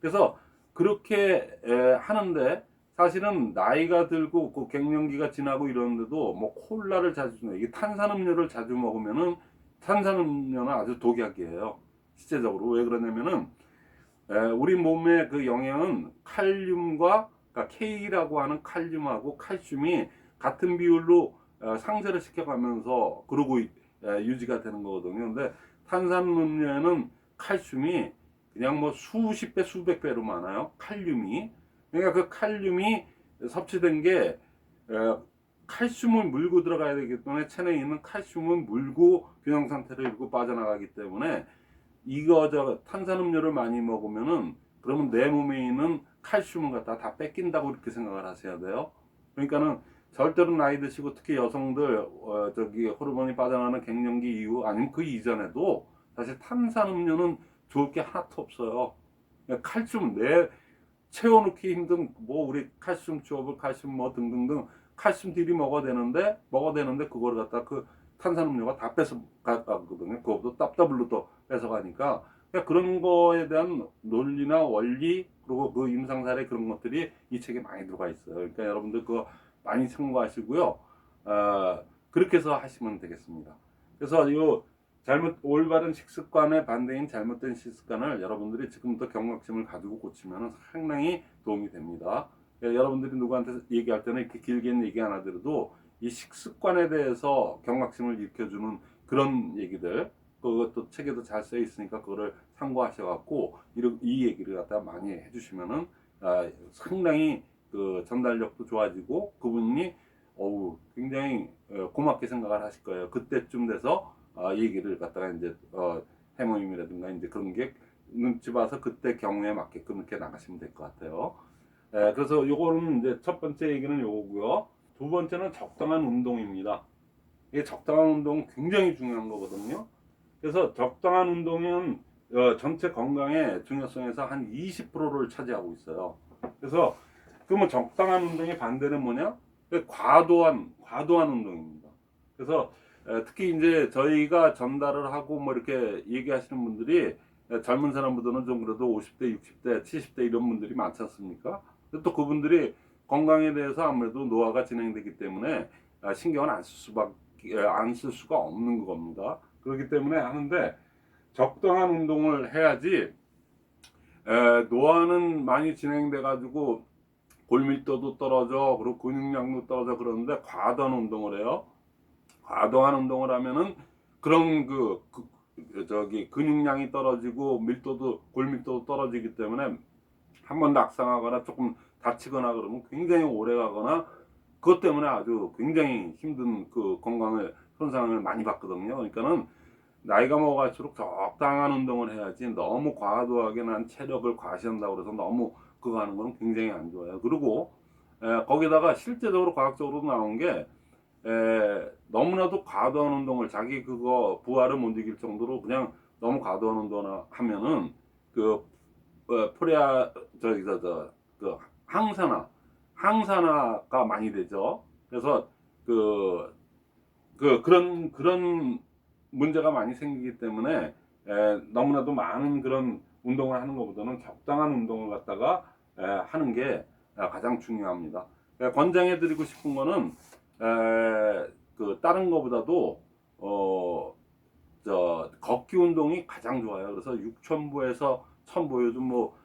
그래서 그렇게 하는데 사실은 나이가 들고 그 갱년기가 지나고 이러는데도 뭐 콜라를 자주 주는 이게 탄산음료를 자주 먹으면은 탄산음료는 아주 독약이에요. 실제적으로 왜 그러냐면은 우리 몸의 그 영양은 칼륨과 그러니까 K라고 하는 칼륨하고 칼슘이 같은 비율로 상쇄를 시켜가면서 그러고 유지가 되는 거거든요. 근데 탄산음료에는 칼슘이 그냥 뭐 수십 배, 수백 배로 많아요. 칼륨이. 그러니까 그 칼륨이 섭취된 게 칼슘을 물고 들어가야 되기 때문에 체내에 있는 칼슘을 물고 균형 상태를 잃고 빠져나가기 때문에 이거 저 탄산음료를 많이 먹으면은 그러면 내 몸에 있는 칼슘을 갖다 다 뺏긴다고 이렇게 생각을 하셔야 돼요. 그러니까는 절대로 나이 드시고 특히 여성들 저기 호르몬이 빠져나가는 갱년기 이후 아니면 그 이전에도 사실 탄산음료는 좋을 게 하나도 없어요. 칼슘 내 채워넣기 힘든 뭐 우리 칼슘 추업을 칼슘 뭐 등등등 칼슘 딜이 먹어야 되는데 그걸 갖다 그 탄산음료가 다 뺏어 가거든요. 그것도 답더블로 또 뺏어가니까 그런 거에 대한 논리나 원리 그리고 그 임상 사례 그런 것들이 이 책에 많이 들어가 있어요. 그러니까 여러분들 그거 많이 참고하시고요. 그렇게 해서 하시면 되겠습니다. 그래서 이 올바른 식습관의 반대인 잘못된 식습관을 여러분들이 지금부터 경각심을 가지고 고치면 상당히 도움이 됩니다. 여러분들이 누구한테 얘기할 때는 이렇게 길게는 얘기 안 하더라도 이 식습관에 대해서 경각심을 일으켜주는 그런 얘기들 그것도 책에도 잘 써 있으니까 그거를 참고하셔갖고 이 얘기를 갖다 많이 해주시면은 상당히 그 전달력도 좋아지고 그분이 굉장히 고맙게 생각을 하실 거예요. 그때쯤 돼서 얘기를 갖다가 이제 해모임이라든가 이제 그런 게 눈치 봐서 그때 경우에 맞게끔 이렇게 나가시면 될 것 같아요. 그래서 요거는 이제 첫 번째 얘기는 요거고요. 두 번째는 적당한 운동입니다. 이게 적당한 운동 굉장히 중요한 거거든요. 그래서 적당한 운동은 전체 건강의 중요성에서 한 20%를 차지하고 있어요. 그래서 그러면 적당한 운동의 반대는 뭐냐? 과도한 운동입니다. 그래서 특히 이제 저희가 전달을 하고 뭐 이렇게 얘기하시는 분들이 젊은 사람보다는 좀 그래도 50대, 60대, 70대 이런 분들이 많지 않습니까? 또 그분들이 건강에 대해서 아무래도 노화가 진행되기 때문에 신경을 안 쓸 수가 없는 겁니다. 그렇기 때문에 하는데 적당한 운동을 해야지 노화는 많이 진행돼 가지고 골밀도도 떨어져 그리고 근육량도 떨어져 그러는데 과도한 운동을 해요. 과도한 운동을 하면은 그런 저기 근육량이 떨어지고 골밀도도 떨어지기 때문에 한번 낙상하거나 조금 다치거나 그러면 굉장히 오래 가거나 그것 때문에 아주 굉장히 힘든 그 건강을 손상을 많이 받거든요. 그러니까는 나이가 먹어갈수록 적당한 운동을 해야지 너무 과도하게 난 체력을 과시한다고 해서 너무 그거 하는 거는 굉장히 안 좋아요. 그리고 거기다가 실제적으로 과학적으로 나온 게 너무나도 과도한 운동을 자기 그거 부하를 못 이길 정도로 그냥 너무 과도한 운동을 하면은 그 프레아 그 항산화가 많이 되죠. 그래서 그런 문제가 많이 생기기 때문에 너무나도 많은 그런 운동을 하는 것보다는 적당한 운동을 갖다가 하는 게 가장 중요합니다. 권장해 드리고 싶은 거는 그 다른 것보다도 걷기 운동이 가장 좋아요. 그래서 6,000보에서 1,000보 요즘 뭐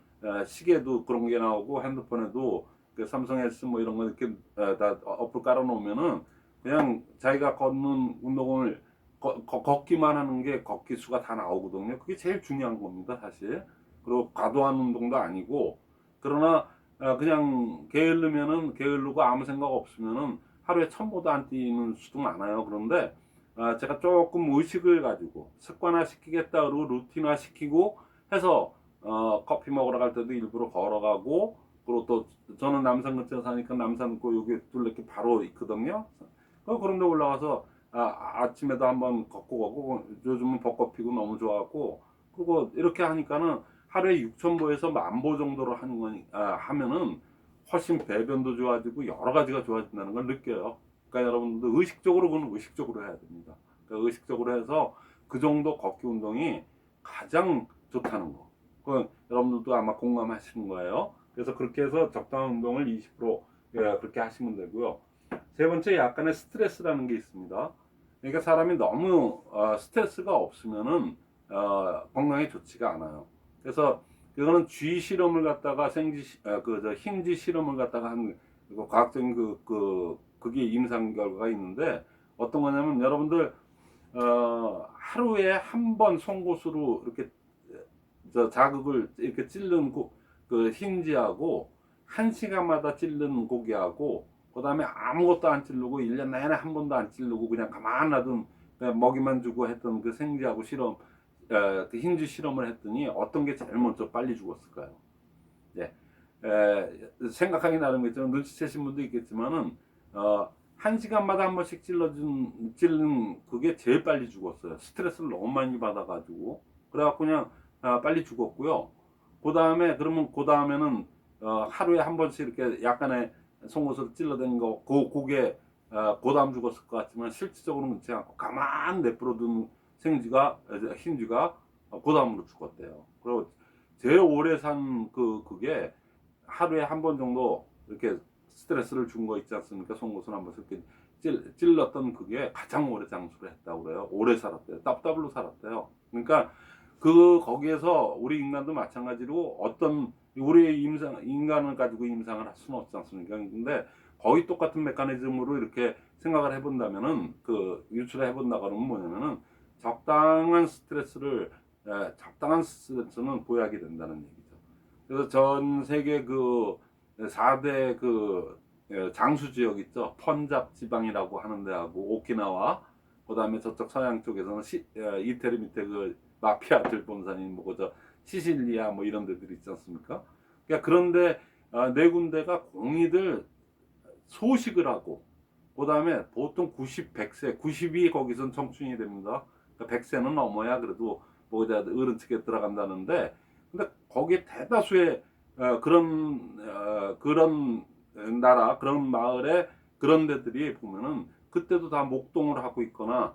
시계도 그런 게 나오고 핸드폰에도 그 삼성 헬스 뭐 이런 거 이렇게 다 어플 깔아 놓으면은 그냥 자기가 걷는 운동을 걷기만 하는 게 걷기 수가 다 나오거든요. 그게 제일 중요한 겁니다, 사실. 그리고 과도한 운동도 아니고, 그러나 그냥 게으르면은 게으르고 아무 생각 없으면은 하루에 1000보도 안 뛰는 수도 많아요. 그런데 제가 조금 의식을 가지고 습관화 시키겠다 그러고 루틴화 시키고 해서 커피 먹으러 갈 때도 일부러 걸어가고, 그리고 또 저는 남산 근처에 사니까 남산고 여기 둘레길 바로 있거든요. 그런데 올라가서 아침에도 한번 걷고 가고, 요즘은 벚꽃 피고 너무 좋아하고, 그리고 이렇게 하니까는 하루에 6,000보에서 10,000보 정도로 하는 거니 하면은 훨씬 배변도 좋아지고 여러 가지가 좋아진다는 걸 느껴요. 그러니까 여러분들도 의식적으로, 그건 의식적으로 해야 됩니다. 그러니까 의식적으로 해서 그 정도 걷기 운동이 가장 좋다는 거. 그 여러분들도 아마 공감하시는 거예요. 그래서 그렇게 해서 적당한 운동을 20% 그렇게 하시면 되고요. 세 번째, 약간의 스트레스라는 게 있습니다. 그러니까 사람이 너무 스트레스가 없으면은 건강에 좋지가 않아요. 그래서 그거는 쥐 실험을 갖다가 흰쥐 실험을 갖다가 한 과학적인 그게 임상 결과가 있는데, 어떤 거냐면 여러분들 하루에 한 번 송곳으로 이렇게 자극을 이렇게 찌른 그 흰쥐하고 1시간마다 찌른 고기하고, 그 다음에 아무것도 안 찌르고 1년 내내 한 번도 안 찌르고 그냥 가만 놔둔 그냥 먹이만 주고 했던 그 생쥐하고 실험, 그 흰쥐 실험을 했더니 어떤 게 제일 먼저 빨리 죽었을까요? 예. 생각하기 나름이겠지만 눈치채신 분도 있겠지만은 1시간마다 한 번씩 찌른 그게 제일 빨리 죽었어요. 스트레스를 너무 많이 받아가지고. 그래갖고 그냥 빨리 죽었고요. 그러면 그 다음에는 하루에 한 번씩 이렇게 약간의 송곳을 찔러댄 거, 그게 그 다음 죽었을 것 같지만 실질적으로는 그렇지 않고 가만 내버려둔 흰쥐가 그 다음으로 죽었대요. 그리고 제일 오래 산 그게 하루에 한 번 정도 이렇게 스트레스를 준 거 있지 않습니까? 송곳을 한 번 이렇게 찔렀던 그게 가장 오래 장수를 했다고 그래요. 오래 살았대요. 답답으로 살았대요. 그러니까 거기에서 우리 인간도 마찬가지로 어떤 우리의 인간을 가지고 임상을 할 수는 없지 않습니까? 근데 거의 똑같은 메커니즘으로 이렇게 생각을 해본다면은 유출해 본다 그러면 뭐냐면은 적당한 스트레스는 보약이 된다는 얘기죠. 그래서 전 세계 4대 장수 지역 있죠. 펀잡 지방이라고 하는 데하고 오키나와, 그다음에 저쪽 서양 쪽에서는 이태리 밑에 마피아들 본사인 시실리아 뭐 이런 데들 있지 않습니까? 그러니까 그런데 네 군데가 공의들 소식을 하고, 그다음에 보통 90, 100세, 90이 거기선 청춘이 됩니다. 그러니까 100세는 넘어야 그래도 어른 측에 들어간다는데, 근데 거기에 대다수의 그런 나라, 그런 마을에 그런 데들이 보면은 그때도 다 목동을 하고 있거나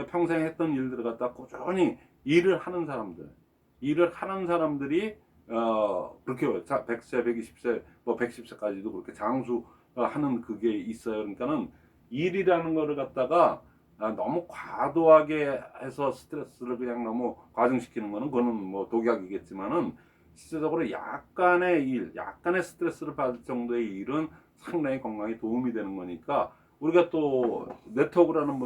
평생 했던 일들을 갖다 꾸준히 일을 하는 사람들이 그렇게 100세, 120세, 뭐 110세까지도 그렇게 장수하는 그게 있어요. 그러니까는 일이라는 거를 갖다가 너무 과도하게 해서 스트레스를 그냥 너무 과중시키는 거는 그거는 뭐 독약이겠지만은, 실질적으로 약간의 스트레스를 받을 정도의 일은 상당히 건강에 도움이 되는 거니까, 우리가 또 네트워크를 하는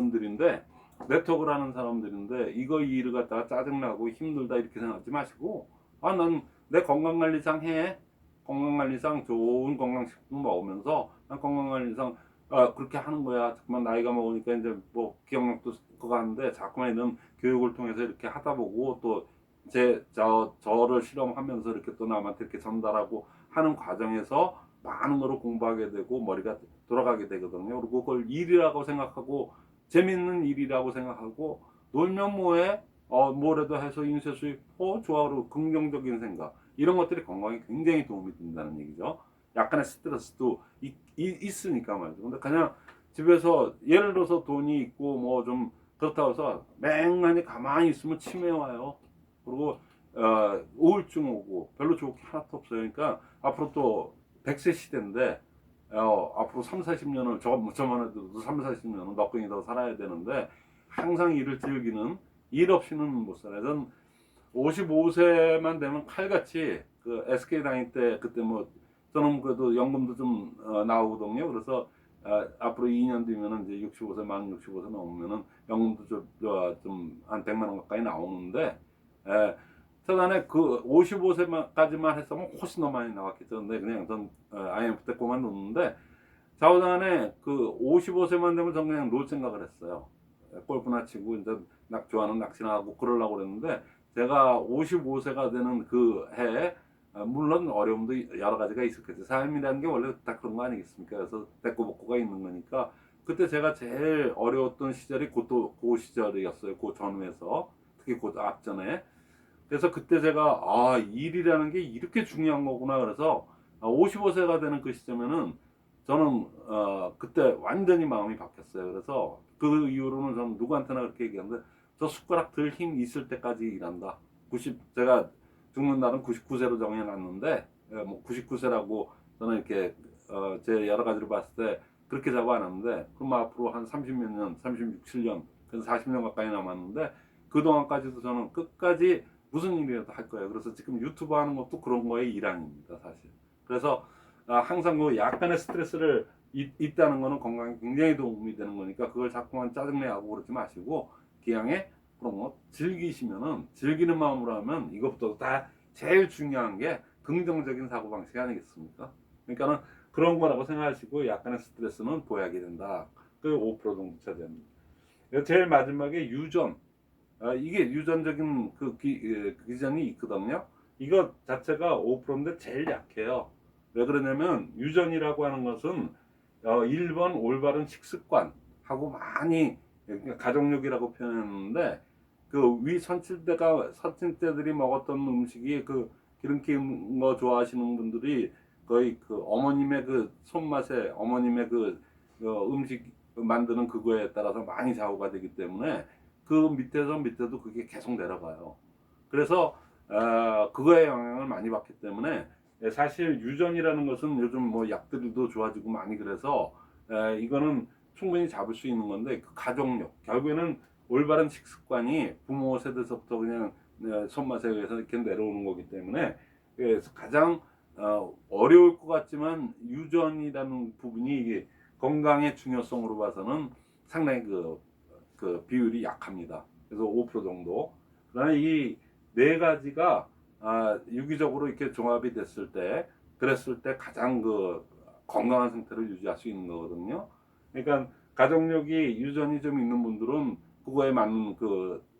사람들인데 이거 이 일을 갖다가 짜증나고 힘들다 이렇게 생각하지 마시고, 난 내 건강관리상 건강관리상 좋은 건강식품 먹으면서 난 건강관리상 그렇게 하는 거야. 자꾸만 나이가 먹으니까 이제 뭐 기억력도 그거 하는데 자꾸만 이런 교육을 통해서 이렇게 하다 보고, 또 저를 실험하면서 이렇게 또 남한테 이렇게 전달하고 하는 과정에서 많은 거를 공부하게 되고 머리가 돌아가게 되거든요. 그리고 그걸 일이라고 생각하고 재밌는 일이라고 생각하고 놀면 뭐해? 뭐라도 해서 인쇄 수입, 좋아로 긍정적인 생각, 이런 것들이 건강에 굉장히 도움이 된다는 얘기죠. 약간의 스트레스도 있으니까 말이죠. 근데 그냥 집에서 예를 들어서 돈이 있고 뭐 좀 그렇다고 해서 맹만히 가만히 있으면 치매 와요. 그리고 우울증 오고 별로 좋을 게 하나도 없어요. 그러니까 앞으로 또 100세 시대인데 앞으로 3, 40년을 저만 해도 3, 40년은 너끈히 더 살아야 되는데, 항상 일을 즐기는, 일 없이는 못 살아요. 전 55세만 되면 칼같이 그 SK 다닐 때 그때 뭐 저는 그래도 연금도 좀 나오거든요. 그래서 앞으로 2년 뒤면은 이제 65세 만 65세 넘으면은 연금도 좀한 100만 원 가까이 나오는데 초단에 그 55세까지만 했으면 훨씬 더 많이 나왔겠죠. 근데 그냥 전 IMF 때 그만뒀는데 좌우단에 그 55세만 되면 전 그냥 놀 생각을 했어요. 골프나 치고 이제 좋아하는 낚시나 하고 그러려고 그랬는데 제가 55세가 되는 그 해에 물론 어려움도 여러 가지가 있었겠죠. 삶이라는 게 원래 다 그런 거 아니겠습니까? 그래서 대꾸복구가 있는 거니까 그때 제가 제일 어려웠던 시절이 그 시절이었어요. 그 전후에서 특히 그 앞전에. 그래서 그때 제가 일이라는 게 이렇게 중요한 거구나. 그래서 55세가 되는 그 시점에는 저는 그때 완전히 마음이 바뀌었어요. 그래서 그 이후로는 저는 누구한테나 그렇게 얘기하는데 저 숟가락 들 힘 있을 때까지 일한다. 제가 죽는 날은 99세로 정해놨는데 뭐 99세라고 저는 이렇게 제 여러 가지로 봤을 때 그렇게 잡아놨는데 그럼 앞으로 한 30몇 년, 36, 7년, 그래서 40년 가까이 남았는데 그 동안까지도 저는 끝까지 무슨 일이라도 할 거예요. 그래서 지금 유튜브 하는 것도 그런 거의 일환입니다, 사실. 그래서 항상 그 약간의 스트레스를 있다는 거는 건강에 굉장히 도움이 되는 거니까 그걸 자꾸만 짜증내하고 그러지 마시고 기왕에 그런 거 즐기시면은 즐기는 마음으로 하면 이것부터 다 제일 중요한 게 긍정적인 사고방식 아니겠습니까? 그러니까는 그런 거라고 생각하시고 약간의 스트레스는 보약이 된다. 그 5% 정도 쳐야 됩니다. 제일 마지막에 유전. 이게 유전적인 그 기전이 있거든요. 이거 자체가 5%인데 제일 약해요. 왜 그러냐면 유전이라고 하는 것은 1번 올바른 식습관하고 많이 그러니까 가족력이라고 표현했는데 그 위 선친대들이 먹었던 음식이 그 기름기 거 좋아하시는 분들이 거의 그 어머님의 그 손맛에 어머님의 그 음식 만드는 그거에 따라서 많이 좌우가 되기 때문에 그 밑에도 그게 계속 내려가요. 그래서 그거에 영향을 많이 받기 때문에 사실 유전이라는 것은 요즘 뭐 약들도 좋아지고 많이 그래서 이거는 충분히 잡을 수 있는 건데 그 가족력 결국에는 올바른 식습관이 부모 세대서부터 그냥 손맛에 의해서 이렇게 내려오는 거기 때문에 그래서 가장 어려울 것 같지만 유전이라는 부분이 이게 건강의 중요성으로 봐서는 상당히 그 비율이 약합니다. 그래서 5% 정도. 그러나 이 네 가지가 유기적으로 이렇게 종합이 그랬을 때 가장 그 건강한 상태를 유지할 수 있는 거거든요. 그러니까 가족력이 유전이 좀 있는 분들은 그거에 맞는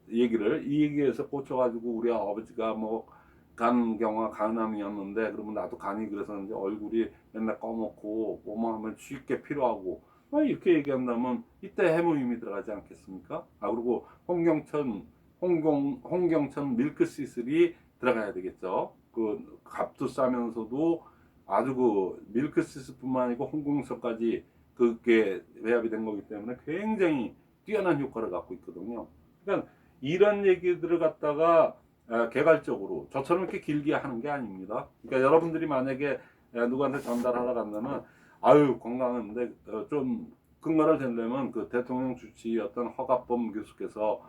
이 얘기에서 꽂혀가지고 우리 아버지가 뭐 간경화 간암이었는데 그러면 나도 간이 그래서는지 얼굴이 맨날 꺼먹고 뭐뭐 하면 쉽게 피로하고 이렇게 얘기한다면 이때 해모임이 들어가지 않겠습니까? 그리고 홍경천 밀크시슬이 들어가야 되겠죠. 그 값도 싸면서도 아주 그 밀크시슬뿐만 아니고 홍경천까지 그게 배합이 된 거기 때문에 굉장히 뛰어난 효과를 갖고 있거든요. 그러니까 이런 얘기들을 갖다가 개괄적으로 저처럼 이렇게 길게 하는 게 아닙니다. 그러니까 여러분들이 만약에 누구한테 전달하러 간다면 건강한데 좀 근거를 대려면 그 대통령 주치의였던 허갑범 교수께서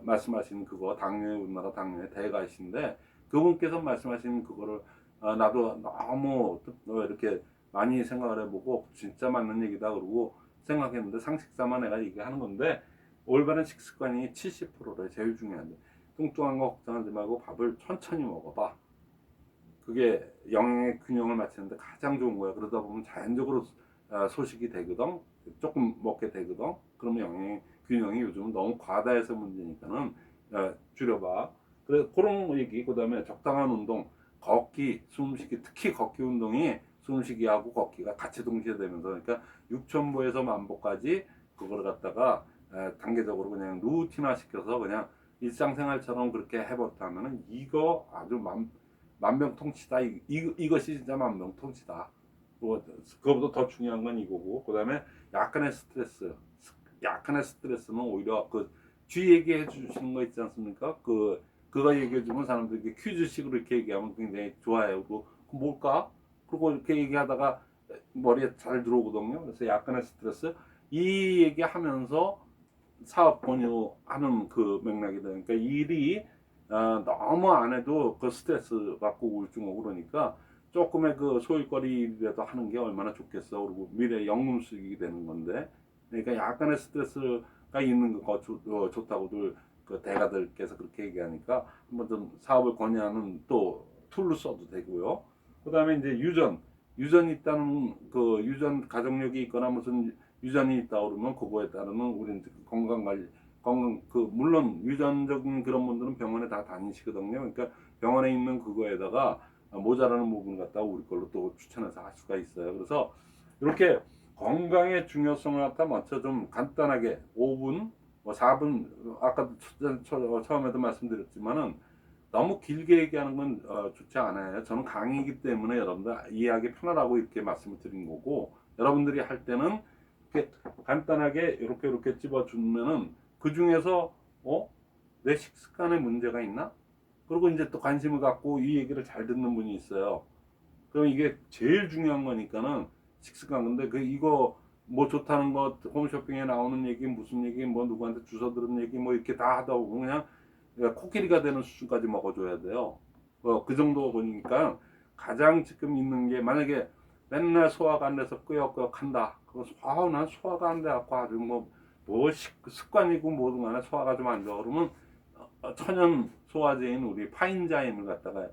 말씀하신 그거 우리나라 당뇨의 대가이신데 그분께서 말씀하신 그거를 나도 너무 이렇게 많이 생각을 해보고 진짜 맞는 얘기다 그러고 생각했는데 상식사만 내가 얘기하는 건데 올바른 식습관이 70%래 제일 중요한데 뚱뚱한 거 걱정하지 말고 밥을 천천히 먹어봐. 그게 영양의 균형을 맞추는데 가장 좋은 거야. 그러다 보면 자연적으로 소식이 되거든. 조금 먹게 되거든. 그러면 영양의 균형이 요즘은 너무 과다해서 문제니까는 줄여봐. 그래 그런 얘기. 그다음에 적당한 운동, 걷기, 숨쉬기. 특히 걷기 운동이 숨쉬기하고 걷기가 같이 동시에 되면서 그러니까 6,000보에서 10,000보까지 그걸 갖다가 단계적으로 그냥 루틴화 시켜서 그냥 일상생활처럼 그렇게 해봤다면은 이거 아주 만병통치다. 이것이 진짜 만병통치다. 그거보다 더 중요한 건 이거고, 그 다음에 약간의 스트레스는 오히려 쥐 얘기해 주시는 거 있지 않습니까? 그거 얘기해 주면 사람들이 퀴즈식으로 이렇게 얘기하면 굉장히 좋아해요. 뭘까? 그리고 이렇게 얘기하다가 머리에 잘 들어오거든요. 그래서 약간의 스트레스. 이 얘기하면서 사업 권유하는 그 맥락이다. 그러니까 일이 너무 안 해도 그 스트레스 받고 우울증 오고 그러니까 조금의 그 소일거리라도 하는 게 얼마나 좋겠어. 그리고 미래 연금 수익이 되는 건데, 그러니까 약간의 스트레스가 있는 거 좋다고들 그 대가들께서 그렇게 얘기하니까 한번 좀 사업을 권유하는 또 툴로 써도 되고요. 그다음에 이제 유전이 있다는 그 유전 가족력이 있거나 무슨 유전이 있다 그러면 그거에 따르면 우리는 건강 관리 건강 그 물론 유전적인 그런 분들은 병원에 다 다니시거든요. 그러니까 병원에 있는 그거에다가 모자라는 부분 갖다가 우리 걸로 또 추천해서 할 수가 있어요. 그래서 이렇게 건강의 중요성을 갖다 먼저 좀 간단하게 5분, 뭐 4분 아까 처음에도 말씀드렸지만은 너무 길게 얘기하는 건 좋지 않아요. 저는 강의이기 때문에 여러분들 이해하기 편하라고 이렇게 말씀을 드린 거고 여러분들이 할 때는 이렇게 간단하게 이렇게 집어주면은 그 중에서 내 식습관에 문제가 있나? 그리고 이제 또 관심을 갖고 이 얘기를 잘 듣는 분이 있어요. 그럼 이게 제일 중요한 거니까는 식습관. 근데 그 이거 뭐 좋다는 거 홈쇼핑에 나오는 얘기 무슨 얘기 뭐 누구한테 주워 들은 얘기 뭐 이렇게 다 하다 보면 그냥 코끼리가 되는 수준까지 먹어줘야 돼요. 그 정도 보니까 가장 지금 있는 게 만약에 맨날 소화가 안 돼서 끄역끄역 한다. 그거 난 소화가 안 돼갖고 아주 습관이고 뭐든 간에 소화가 좀 안 좋아. 그러면 천연 소화제인 우리 파인자임을 갖다가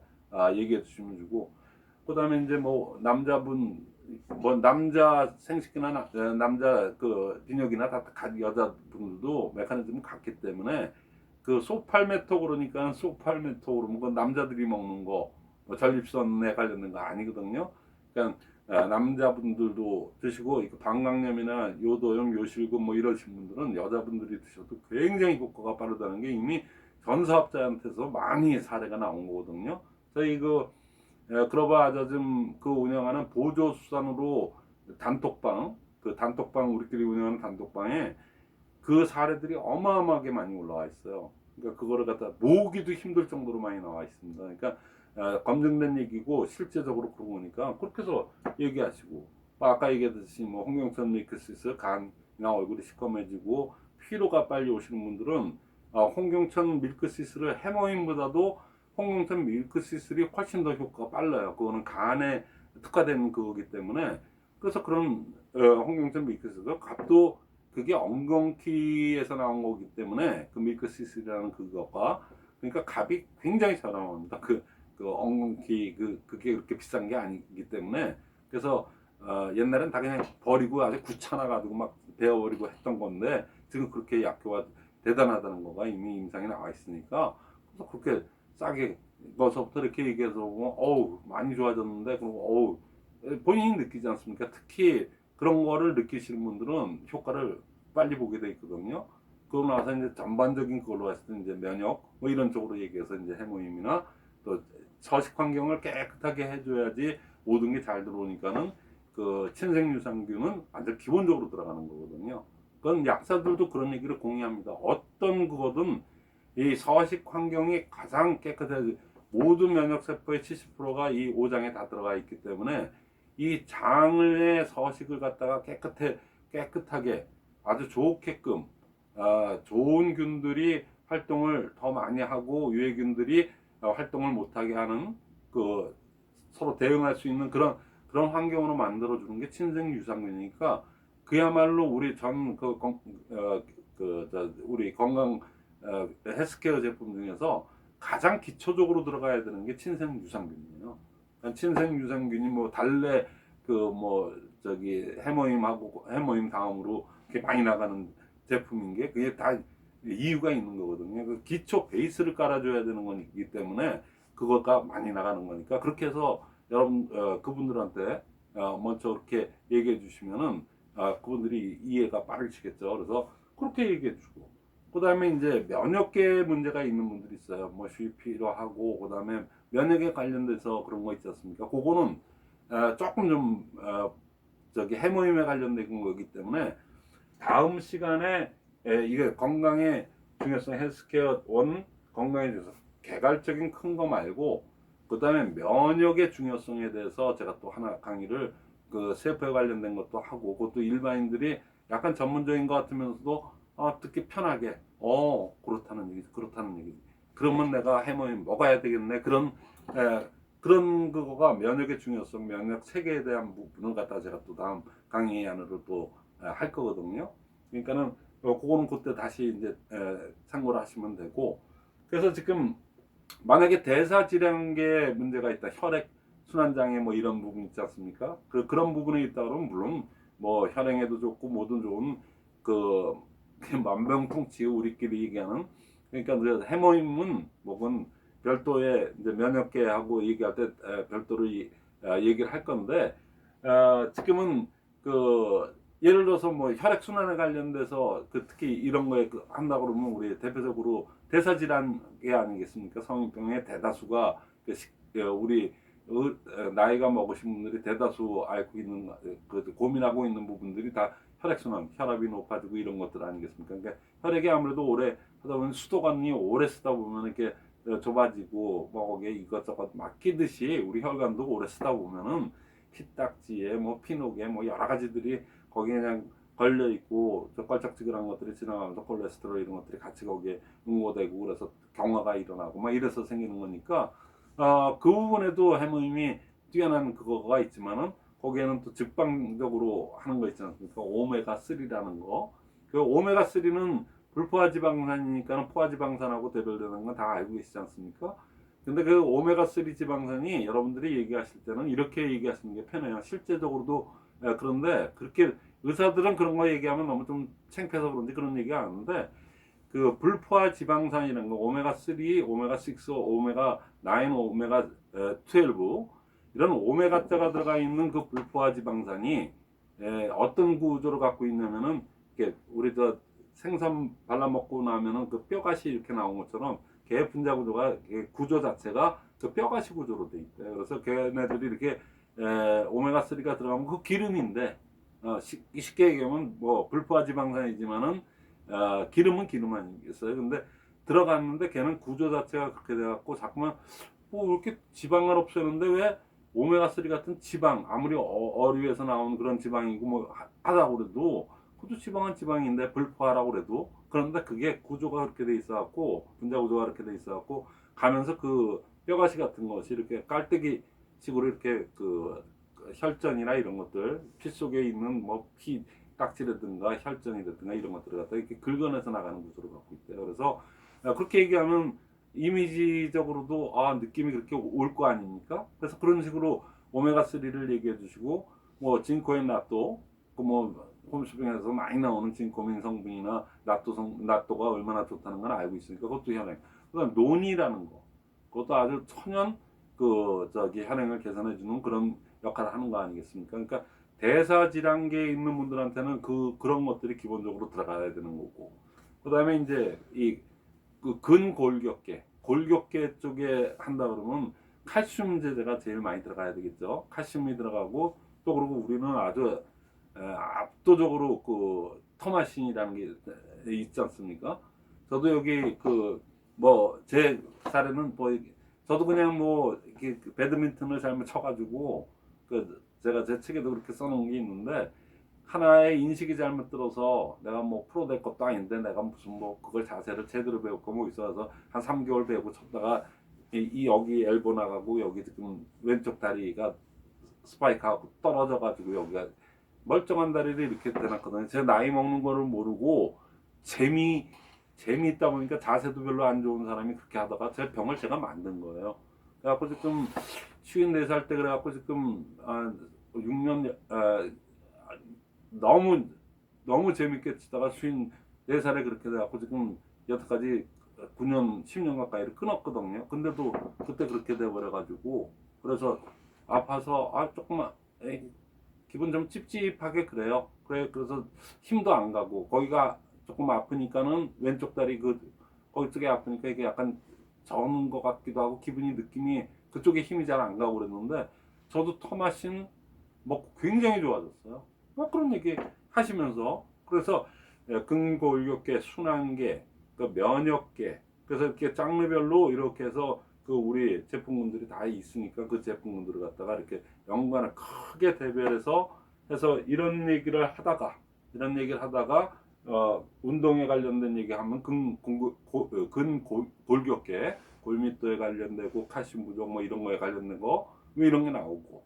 얘기해 주시면 주고 그다음에 이제 뭐 남자분 뭐 남자 생식기나 남자 그 비뇨기나 다 여자분들도 메커니즘이 같기 때문에 그 소팔메토 그러니까 소팔메토 그러면 그 남자들이 먹는 거뭐 전립선에 관련된 거 아니거든요. 그러니까 남자분들도 드시고 방광염이나 요도염, 요실금 뭐 이러신 분들은 여자분들이 드셔도 굉장히 효과가 빠르다는 게 이미 전 사업자한테서 많이 사례가 나온 거거든요. 저희 글로벌 아자즘 그 운영하는 보조수단으로 단톡방 우리끼리 운영하는 단톡방에 그 사례들이 어마어마하게 많이 올라와 있어요. 그러니까 그거를 갖다 모으기도 힘들 정도로 많이 나와 있습니다. 그러니까 검증된 얘기고 실제적으로 그러고 보니까 그렇게 해서 얘기하시고 아까 얘기했듯이 뭐 홍경천 밀크시스 간이나 얼굴이 시커매지고 피로가 빨리 오시는 분들은 홍경천 밀크시스를 해모임보다도 홍경천 밀크시슬이 훨씬 더 효과가 빨라요. 그거는 간에 특화된 그거기 때문에 그래서 그런 홍경천 밀크시슬 값도 그게 엉겅퀴에서 나온 거기 때문에 그 밀크시슬이라는 그거가 그러니까 값이 굉장히 저렴합니다. 그 엉겅퀴 그게 그렇게 비싼 게 아니기 때문에 그래서 옛날엔 다 그냥 버리고 아주 귀찮아 가지고 막 베어버리고 했던 건데 지금 그렇게 약효가 대단하다는 거가 이미 임상에 나와 있으니까 그래서 그렇게 싸게 뭐서부터 이렇게 얘기해서 보면 어우 많이 좋아졌는데 그리고 어우 본인이 느끼지 않습니까? 특히 그런 거를 느끼시는 분들은 효과를 빨리 보게 돼 있거든요. 그러고 나서 이제 전반적인 그걸로 했을 때 이제 면역 뭐 이런 쪽으로 얘기해서 이제 해모임이나 또 서식 환경을 깨끗하게 해줘야지 모든 게 잘 들어오니까는 그 친생유산균은 완전 기본적으로 들어가는 거거든요. 그건 약사들도 그런 얘기를 공유합니다. 어떤 그거든 이 서식 환경이 가장 깨끗해 모든 면역 세포의 70%가 이 오장에 다 들어가 있기 때문에 이 장의 서식을 갖다가 깨끗하게 아주 좋게끔 좋은 균들이 활동을 더 많이 하고 유해균들이 활동을 못하게 하는 그 서로 대응할 수 있는 그런 환경으로 만들어 주는 게 친생 유산균이니까 그야말로 우리 우리 건강 헬스케어 제품 중에서 가장 기초적으로 들어가야 되는 게 친생 유산균이에요. 그러니까 친생 유산균이 뭐 달래 해모임 다음으로 이렇게 많이 나가는 제품인 게 그게 다 이유가 있는 거거든요. 그 기초 베이스를 깔아줘야 되는 거기 때문에 그거가 많이 나가는 거니까 그렇게 해서 여러분 그분들한테 먼저 그렇게 얘기해 주시면은 그분들이 이해가 빠르시겠죠. 그래서 그렇게 얘기해 주고 그 다음에 이제 면역계 문제가 있는 분들이 있어요. 뭐 슈피로 하고 그 다음에 면역에 관련돼서 그런 거 있지 않습니까? 그거는 조금 좀 해모임에 관련된 거기 때문에 다음 시간에 이게 건강의 중요성 헬스케어 건강에 대해서 개괄적인 큰 거 말고 그 다음에 면역의 중요성에 대해서 제가 또 하나 강의를 그 세포에 관련된 것도 하고 그것도 일반인들이 약간 전문적인 것 같으면서도 듣기 편하게 그렇다는 얘기지 그러면 내가 해모임 먹어야 되겠네. 그런 그거가 면역의 중요성, 면역 체계에 대한 부분을 갖다 제가 또 다음 강의 안으로 또 할 거거든요. 그러니까는 그거는 그때 다시 이제 참고를 하시면 되고. 그래서 지금 만약에 대사질환계 문제가 있다, 혈액 순환장애 뭐 이런 부분 있지 않습니까? 그런 부분이 있다 그러면 물론 뭐 혈행에도 좋고 뭐든 좋은 그 만병통치 우리끼리 얘기하는, 그러니까 그 해모임은 뭐건 별도의 이제 면역계하고 얘기할 때 별도로 얘기를 할 건데, 지금은 그 예를 들어서 뭐 혈액 순환에 관련돼서 특히 이런 거에 한다 그러면 우리 대표적으로 대사질환이 아니겠습니까? 성인병의 대다수가 우리 나이가 먹으신 분들이 대다수 앓고 있는 고민하고 있는 부분들이 다 혈액순환, 혈압이 높아지고 이런 것들 아니겠습니까? 그러니까 혈액이 아무래도 오래 하다 보면 수도관이 오래 쓰다 보면 이렇게 좁아지고 뭐 거기에 이것저것 맡기듯이 우리 혈관도 오래 쓰다 보면은 피딱지에 뭐 피노에 뭐 여러 가지들이 거기에 그냥 걸려 있고 col짝지근한 것들이 지나가면서 콜레스테롤 이런 것들이 같이 거기에 응고되고 그래서 경화가 일어나고 막 이래서 생기는 거니까 그 부분에도 해모임이 뛰어난 그거가 있지만은 거기에는 또 즉방적으로 하는 거 있지 않습니까? 오메가 3라는 거. 그 오메가 3는 불포화 지방산이니까는 포화 지방산하고 대별되는 건 다 알고 계시지 않습니까? 근데 그 오메가 3 지방산이 여러분들이 얘기하실 때는 이렇게 얘기하시는 게 편해요. 실제적으로도 그런데 그렇게 의사들은 그런 거 얘기하면 너무 좀 창피해서 그런지 그런 얘기 안 하는데, 그 불포화 지방산이라는 거 오메가 3, 오메가 6, 오메가 9, 오메가 12 이런 오메가자가 들어가 있는 그 불포화 지방산이 어떤 구조를 갖고 있냐면은 이렇게 우리 저 생선 발라 먹고 나면은 그 뼈가시 이렇게 나온 것처럼 개 분자 구조가 구조 자체가 그 뼈가시 구조로 돼 있대요. 그래서 걔네들이 이렇게 오메가 3가 들어가면 그 기름인데 쉽게 얘기하면 뭐 불포화 지방산이지만은 기름은 기름 아니겠어요. 근데 들어갔는데 걔는 구조 자체가 그렇게 돼갖고 자꾸만 뭐 이렇게 지방을 없애는데 왜 오메가 3 같은 지방 아무리 어류에서 나온 그런 지방이고 뭐 하다고 그래도 그것도 지방은 지방인데 불포화라고 그래도 그런데 그게 구조가 그렇게 돼 있어갖고 분자 구조가 그렇게 돼 있어갖고 가면서 그 뼈가시 같은 것이 이렇게 깔때기 식으로 이렇게 그 혈전이나 이런 것들 피 속에 있는 뭐 피 딱지라든가 혈전이라든가 이런 것들을 갖다 이렇게 긁어내서 나가는 구조를 갖고 있대요. 그래서 그렇게 얘기하면 이미지적으로도 느낌이 그렇게 올 거 아닙니까? 그래서 그런 식으로 오메가 3를 얘기해 주시고 뭐 진코엔 나또 그뭐 홈쇼핑에서 많이 나오는 진코민 성분이나 나또가 얼마나 좋다는 건 알고 있으니까 그것도 혈행. 그다음 논이라는 거 그것도 아주 천연 혈행을 개선해 주는 그런 역할을 하는 거 아니겠습니까? 그러니까 대사질환계에 있는 분들한테는 그런 것들이 기본적으로 들어가야 되는 거고, 그다음에 이제 그 골격계 쪽에 한다 그러면 칼슘 제제가 제일 많이 들어가야 되겠죠. 칼슘이 들어가고 또 그리고 우리는 아주 압도적으로 그 토마신이라는 게 있지 않습니까? 저도 여기 뭐 제 사례는 뭐 저도 그냥 뭐 이렇게 배드민턴을 잘못 쳐가지고 제가 제 책에도 그렇게 써놓은 게 있는데, 하나의 인식이 잘못 들어서 내가 뭐 프로 될 것도 아닌데 내가 무슨 뭐 그걸 자세를 제대로 배웠고 뭐 있어서 한 3개월 배우고 쳤다가 여기 엘보 나가고 여기 지금 왼쪽 다리가 스파이크하고 떨어져 가지고 여기가 멀쩡한 다리를 이렇게 대놨거든요. 제가 나이 먹는 거를 모르고 재미있다 보니까 자세도 별로 안 좋은 사람이 그렇게 하다가 제 병을 제가 만든 거예요. 그래갖고 지금 54살 때 그래갖고 지금 6년 너무 재밌게 치다가 54살에 그렇게 돼갖고 지금 여태까지 9년 10년 가까이를 끊었거든요. 근데도 그때 그렇게 돼버려가지고 그래서 아파서 조금만 기분 좀 찝찝하게 그래요. 그래서 힘도 안 가고 거기가 조금 아프니까는 왼쪽 다리 거기 쪽에 아프니까 이게 약간 저는 것 같기도 하고 느낌이 그쪽에 힘이 잘 안 가고 그랬는데, 저도 토마신 먹고 굉장히 좋아졌어요. 뭐 그런 얘기 하시면서 그래서 근골격계, 순환계, 그 면역계, 그래서 이렇게 장르별로 이렇게 해서 우리 제품군들이 다 있으니까 그 제품군들을 갖다가 이렇게 연관을 크게 대별해서 해서 이런 얘기를 하다가 운동에 관련된 얘기하면 골격계, 골밀도에 관련되고 칼슘 부족 뭐 이런 거에 관련된 거 뭐 이런 게 나오고,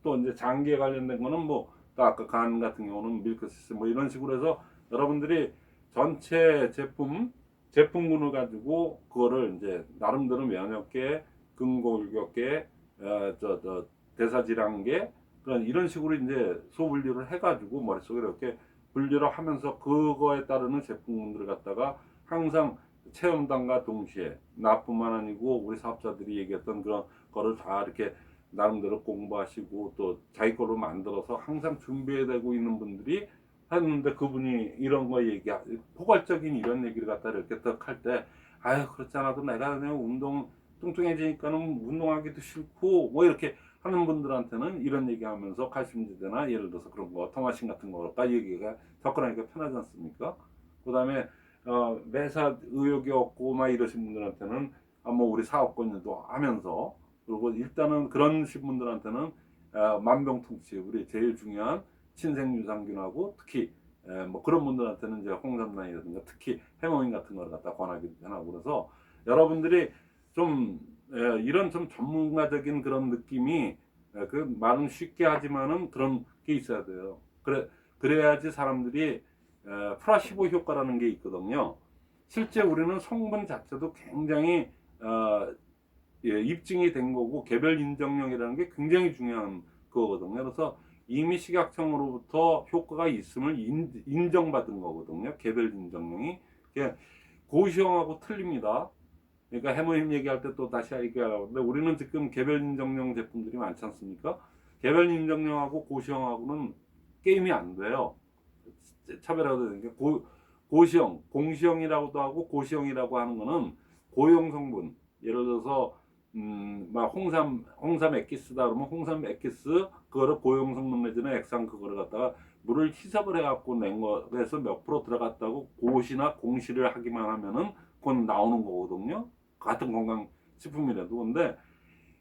또 이제 장기에 관련된 거는 뭐 또 아까 간 같은 경우는 밀크시스 뭐 이런 식으로 해서 여러분들이 전체 제품군을 가지고 그거를 이제 나름대로 면역계, 근골격계, 대사질환계 그런 이런 식으로 이제 소분류를 해가지고 머릿속에 이렇게 분류를 하면서 그거에 따르는 제품군들을 갖다가 항상 체험단과 동시에 나뿐만 아니고 우리 사업자들이 얘기했던 그런 거를 다 이렇게 나름대로 공부하시고 또 자기 걸로 만들어서 항상 준비되고 있는 분들이 했는데, 그분이 이런 거 포괄적인 이런 얘기를 갖다 이렇게 딱 할 때, 아유 그렇지 않아도 내가 그냥 뚱뚱해지니까는 운동하기도 싫고 뭐 이렇게 하는 분들한테는 이런 얘기하면서 칼슘지대나 예를 들어서 그런 거 토마신 같은 거가 얘기가 접근하기가 편하지 않습니까? 그다음에 매사 의욕이 없고 막 이러신 분들한테는 뭐 우리 사업권도 하면서, 그리고 일단은 그런 분들한테는 만병통치 우리 제일 중요한 친생유산균하고 특히 뭐 그런 분들한테는 이제 홍삼란이라든가 특히 해모인 같은 거를 갖다 권하기도 하고, 그래서 여러분들이 좀 이런 좀 전문가적인 그런 느낌이 그 말은 쉽게 하지만은 그런 게 있어야 돼요. 그래야지 사람들이 플라시보 효과라는 게 있거든요. 실제 우리는 성분 자체도 굉장히 입증이 된 거고 개별 인정령이라는 게 굉장히 중요한 거거든요. 그래서 이미 식약청으로부터 효과가 있음을 인정받은 거거든요. 개별 인정령이. 고시형하고 틀립니다. 그러니까 해모임 얘기할 때 또 다시 얘기하려고 하는데, 우리는 지금 개별 인정령 제품들이 많지 않습니까? 개별 인정령하고 고시형하고는 게임이 안 돼요. 차별화가 되는 게 고시형, 공시형이라고도 하고 고시형이라고 하는 거는 고용 성분, 예를 들어서 막 홍삼 액기스다 그러면 홍삼 액기스 그거를 고용 성분 내지는 액상 그거를 갖다가 물을 희석을 해갖고 낸 거에서 몇 프로 들어갔다고 고시나 공시를 하기만 하면은 그건 나오는 거거든요. 같은 건강식품이라도. 근데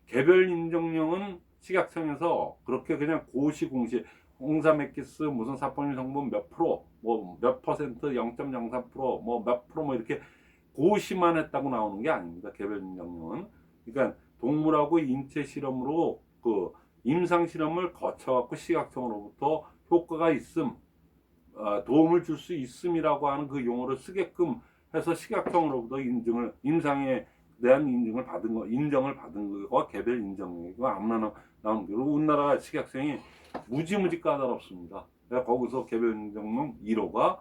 개별 인정령은 식약청에서 그렇게 그냥 고시 공시 홍삼 액기스 무슨 사포닌 성분 몇 프로 뭐 몇 퍼센트 0.03% 뭐 몇 프로 뭐 이렇게 고시만 했다고 나오는 게 아닙니다. 개별 인정령은. 그러니까 동물하고 인체 실험으로 그 임상 실험을 거쳐갖고 식약청으로부터 효과가 있음, 도움을 줄 수 있음이라고 하는 그 용어를 쓰게끔 해서 식약청으로부터 임상에 대한 인정을 받은 거가 개별 인정이고, 아무나 나오는 거. 그리고 우리나라 식약청이 무지무지 까다롭습니다. 거기서 개별 인정령 1호가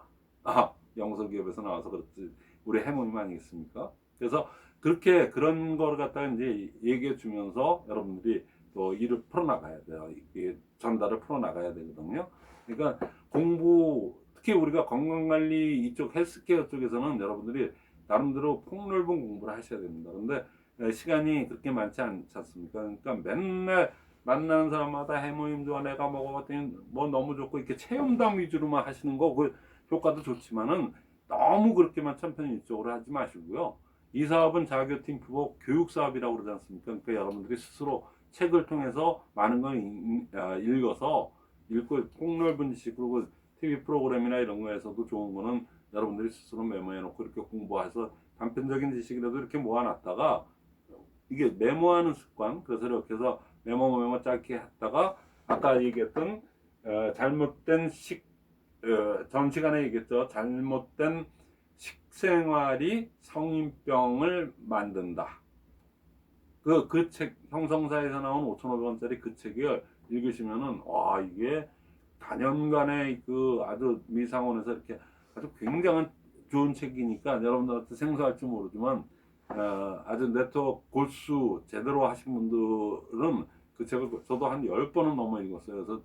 영서기업에서 나와서 그렇지 우리 해모님 아니겠습니까? 그래서 그렇게 그런 걸 갖다가 이제 얘기해 주면서 여러분들이 또 일을 풀어나가야 돼요. 이게 전달을 풀어나가야 되거든요. 그러니까 특히 우리가 건강관리 이쪽 헬스케어 쪽에서는 여러분들이 나름대로 폭넓은 공부를 하셔야 됩니다. 근데 시간이 그렇게 많지 않습니까? 그러니까 맨날 만나는 사람마다 해모임 좋아 내가 먹어봤더니 뭐 너무 좋고 이렇게 체험담 위주로만 하시는 거 그 효과도 좋지만은 너무 그렇게만 천편일적으로 하지 마시고요. 이 사업은 자교팀 프로 교육 사업이라고 그러지 않습니까? 그러니까 여러분들이 스스로 책을 통해서 많은 걸 읽고 폭넓은 지식, 그리고 TV 프로그램이나 이런 거에서도 좋은 거는 여러분들이 스스로 메모해 놓고 이렇게 공부해서 단편적인 지식이라도 이렇게 모아놨다가 이게 메모하는 습관, 그래서 이렇게 해서 메모 짧게 했다가 아까 얘기했던 잘못된 전 시간에 얘기했죠. 잘못된 식생활이 성인병을 만든다. 그 책, 형성사에서 나온 5,500원짜리 그 책을 읽으시면은, 와, 이게 단연간의 그 아주 미상원에서 이렇게 아주 굉장한 좋은 책이니까 여러분들한테 생소할지 모르지만, 아주 네트워크 골수 제대로 하신 분들은 그 책을 저도 한 10번은 넘어 읽었어요. 그래서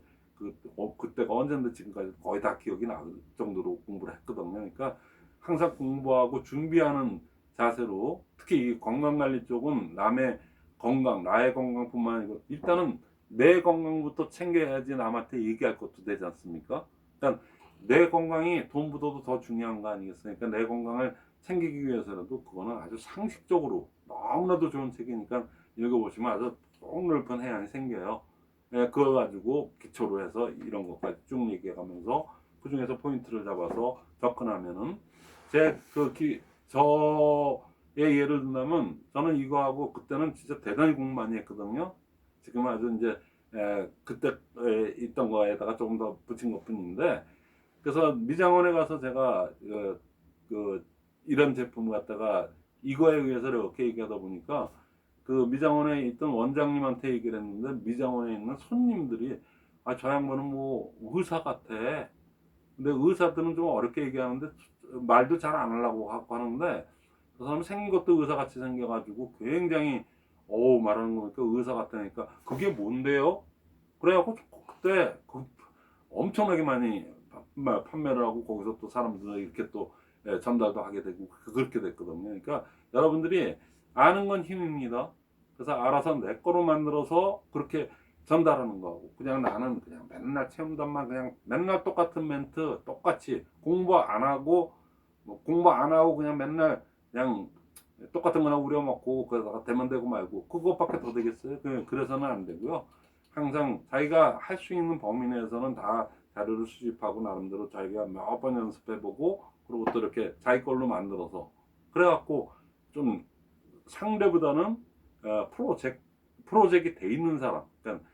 그때가 언젠데 지금까지 거의 다 기억이 날 정도로 공부를 했거든요. 그러니까 항상 공부하고 준비하는 자세로, 특히 이 건강관리 쪽은 나의 건강뿐만 아니고 일단은 내 건강부터 챙겨야지 남한테 얘기할 것도 되지 않습니까? 그러니까 내 건강이 돈보다도 더 중요한 거 아니겠습니까? 내 건강을 챙기기 위해서라도 그거는 아주 상식적으로 너무나도 좋은 책이니까 읽어보시면 아주 폭넓은 해안이 생겨요. 그거 가지고 기초로 해서 이런 것까지 쭉 얘기해가면서 그 중에서 포인트를 잡아서 접근하면은 저 예를 든다면 저는 이거하고 그때는 진짜 대단히 공부 많이 했거든요. 지금 아주 이제 그때 있던 거에다가 조금 더 붙인 것뿐인데, 그래서 미장원에 가서 제가 그 이런 제품을 갖다가 이거에 의해서 이렇게 얘기하다 보니까 그 미장원에 있던 원장님한테 얘기를 했는데, 미장원에 있는 손님들이 아, 저 양반은 뭐 의사 같아. 근데 의사들은 좀 어렵게 얘기하는데 말도 잘 안 하려고 하는데, 그 사람 생긴 것도 의사같이 생겨가지고 굉장히 말하는 거니까 의사 같다니까 그게 뭔데요? 그래갖고 그때 엄청나게 많이 판매를 하고 거기서 또 사람들 이렇게 또 전달도 하게 되고 그렇게 됐거든요. 그러니까 여러분들이 아는 건 힘입니다. 그래서 알아서 내 거로 만들어서 그렇게 전달하는 거고, 그냥 나는 그냥 맨날 체험단만 그냥 맨날 똑같은 멘트 똑같이 공부 안 하고 뭐 공부 안 하고 그냥 맨날 그냥 똑같은 거나 우려먹고 그러다가 되면 되고 말고 그것밖에 더 되겠어요? 그래서는 안 되고요. 항상 자기가 할 수 있는 범위 내에서는 다 자료를 수집하고 나름대로 자기가 몇 번 연습해보고 그리고 또 이렇게 자기 걸로 만들어서 그래갖고 좀 상대보다는 프로젝트 돼 있는 사람, 그러니까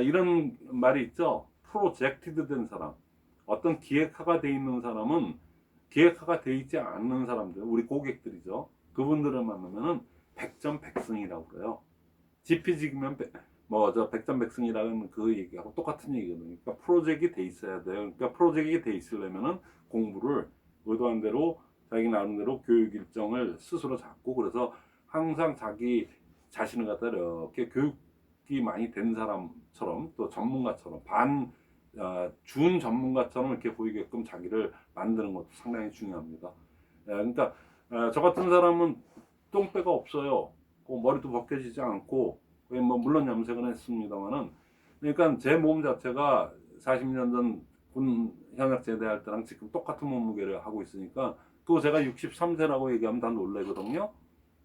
이런 말이 있죠. 프로젝티드 된 사람, 어떤 기획화가 돼 있는 사람은 기획화가 돼 있지 않는 사람들, 우리 고객들이죠. 그분들을 만나면은 백전백승이라고 그래요. 지피지기면 뭐저 백전백승이라는 그 얘기하고 똑같은 얘기거든요. 그러니까 프로젝트가 돼 있어야 돼요. 그러니까 프로젝트가 돼 있으려면은 공부를 의도한 대로 자기 나름대로 교육 일정을 스스로 잡고, 그래서 항상 자기 자신을 갖다 이렇게 교육이 많이 된 사람처럼 또 전문가처럼 준 전문가처럼 이렇게 보이게끔 자기를 만드는 것도 상당히 중요합니다. 그러니까 저 같은 사람은 똥배가 없어요. 머리도 벗겨지지 않고 뭐 물론 염색은 했습니다만은, 그러니까 제 몸 자체가 40년 전 군 현역 제대할 때랑 지금 똑같은 몸무게를 하고 있으니까 그거 제가 63세라고 얘기하면 다 놀래거든요.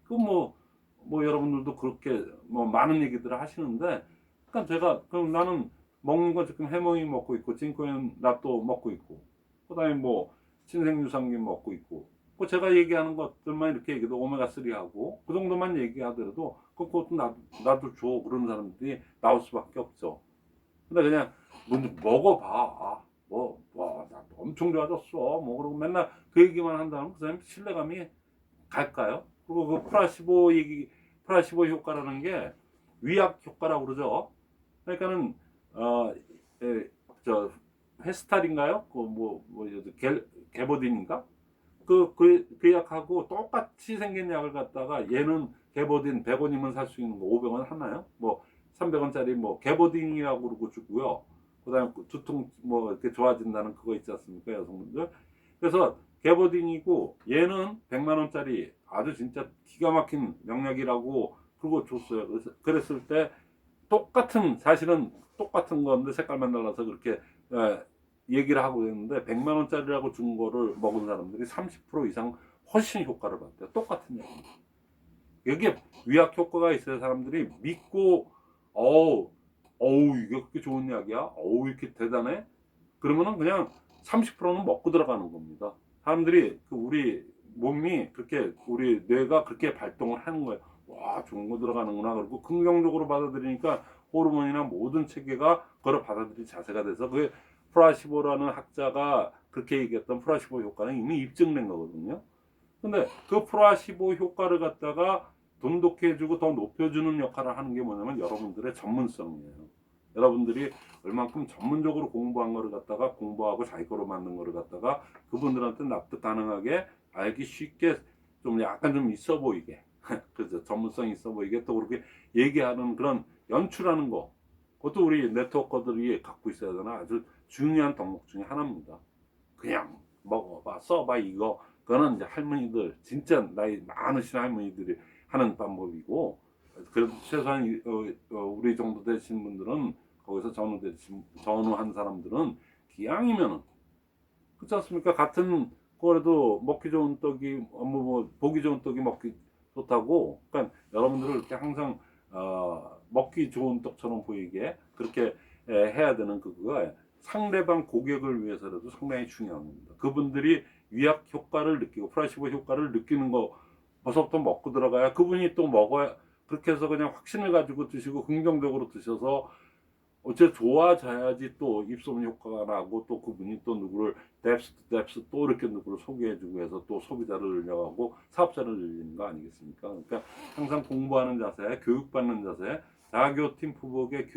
뭐 여러분들도 그렇게 뭐 많은 얘기들을 하시는데, 그러니까 제가 그럼 나는 먹는 거 지금 해몽이 먹고 있고 찐코엔 낫도 먹고 있고 그다음에 뭐 신생유산균 먹고 있고 그 제가 얘기하는 것들만 이렇게 얘기도 오메가3 하고 그 정도만 얘기하더라도 그것도 나도 줘 그러는 사람들이 나올 수밖에 없죠. 근데 그냥 먹어봐. 나 엄청 좋아졌어. 뭐, 그러고 맨날 그 얘기만 한다면 그 사람이 신뢰감이 갈까요? 그리고 그 플라시보 효과라는 게 위약 효과라고 그러죠. 그러니까는, 어, 에, 저, 헤스탈인가요? 게버딘인가? 그 약하고 똑같이 생긴 약을 갖다가 얘는 게버딘 100원이면 살 수 있는 거 500원 하나요? 뭐 300원짜리 뭐 게버딘이라고 그러고 주고요. 그다음에 두통 뭐 이렇게 좋아진다는 그거 있지 않습니까, 여성분들? 그래서 게버딘이고 얘는 100만 원짜리 아주 진짜 기가 막힌 명약이라고 그러고 줬어요. 그랬을 때 사실은 똑같은 건데 색깔만 달라서 그렇게 얘기를 하고 있는데 100만 원짜리라고 준 거를 먹은 사람들이 30% 이상 훨씬 효과를 봤대요. 똑같은 얘기입니다. 여기에 위약 효과가 있어야 사람들이 믿고 이게 그렇게 좋은 약이야? 이렇게 대단해? 그러면은 그냥 30%는 먹고 들어가는 겁니다. 사람들이 우리 몸이 그렇게 우리 뇌가 그렇게 발동을 하는 거예요. 와, 좋은 거 들어가는구나. 그리고 긍정적으로 받아들이니까 호르몬이나 모든 체계가 그걸 받아들일 자세가 돼서 그 플라시보라는 학자가 그렇게 얘기했던 플라시보 효과는 이미 입증된 거거든요. 근데 그 플라시보 효과를 갖다가 돈독해주고 더 높여주는 역할을 하는 게 뭐냐면 여러분들의 전문성이에요. 여러분들이 얼만큼 전문적으로 공부한 거를 갖다가 공부하고 자기 거로 만든 거를 갖다가 그분들한테 납득 가능하게 알기 쉽게 좀 약간 좀 있어 보이게 그죠, 전문성 있어 보이게 또 그렇게 얘기하는 그런 연출하는 거, 그것도 우리 네트워커들이 갖고 있어야 되는 아주 중요한 덕목 중에 하나입니다. 그냥 먹어봐 써봐 이거 그거는 이제 할머니들 진짜 나이 많으신 할머니들이 하는 방법이고, 그래도 최소한 우리 정도 되신 분들은 거기서 전후한 사람들은 기왕이면은 그렇지 않습니까? 같은 거라도 먹기 좋은 떡이 뭐 보기 좋은 떡이 먹기 좋다고. 그러니까 여러분들을 이렇게 항상 먹기 좋은 떡처럼 보이게 그렇게 해야 되는 그거가 상대방 고객을 위해서라도 상당히 중요합니다. 그분들이 위약 효과를 느끼고 플라시보 효과를 느끼는 거 벌써부터 먹고 들어가야 그분이 또 먹어야 그렇게 해서 그냥 확신을 가지고 드시고 긍정적으로 드셔서 어째 좋아져야지 또 입소문 효과가 나고 또 그분이 또 누구를 뎁스 또 이렇게 누구를 소개해주고 해서 또 소비자를 늘려가고 사업자를 늘리는 거 아니겠습니까? 그러니까 항상 공부하는 자세, 교육받는 자세, 자교팀 부복의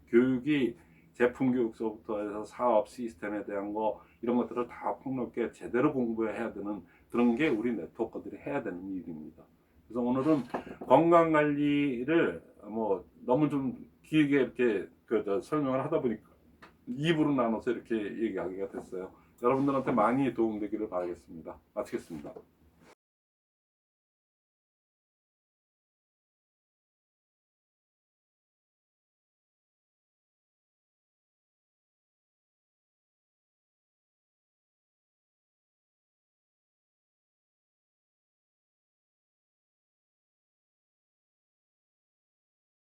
교육이 제품 교육서부터 해서 사업 시스템에 대한 거 이런 것들을 다 폭넓게 제대로 공부해야 되는 그런 게 우리 네트워커들이 해야 되는 일입니다. 그래서 오늘은 건강 관리를 뭐 너무 좀 길게 이렇게 설명을 하다 보니까 입으로 나눠서 이렇게 얘기하기가 됐어요. 여러분들한테 많이 도움되기를 바라겠습니다. 마치겠습니다.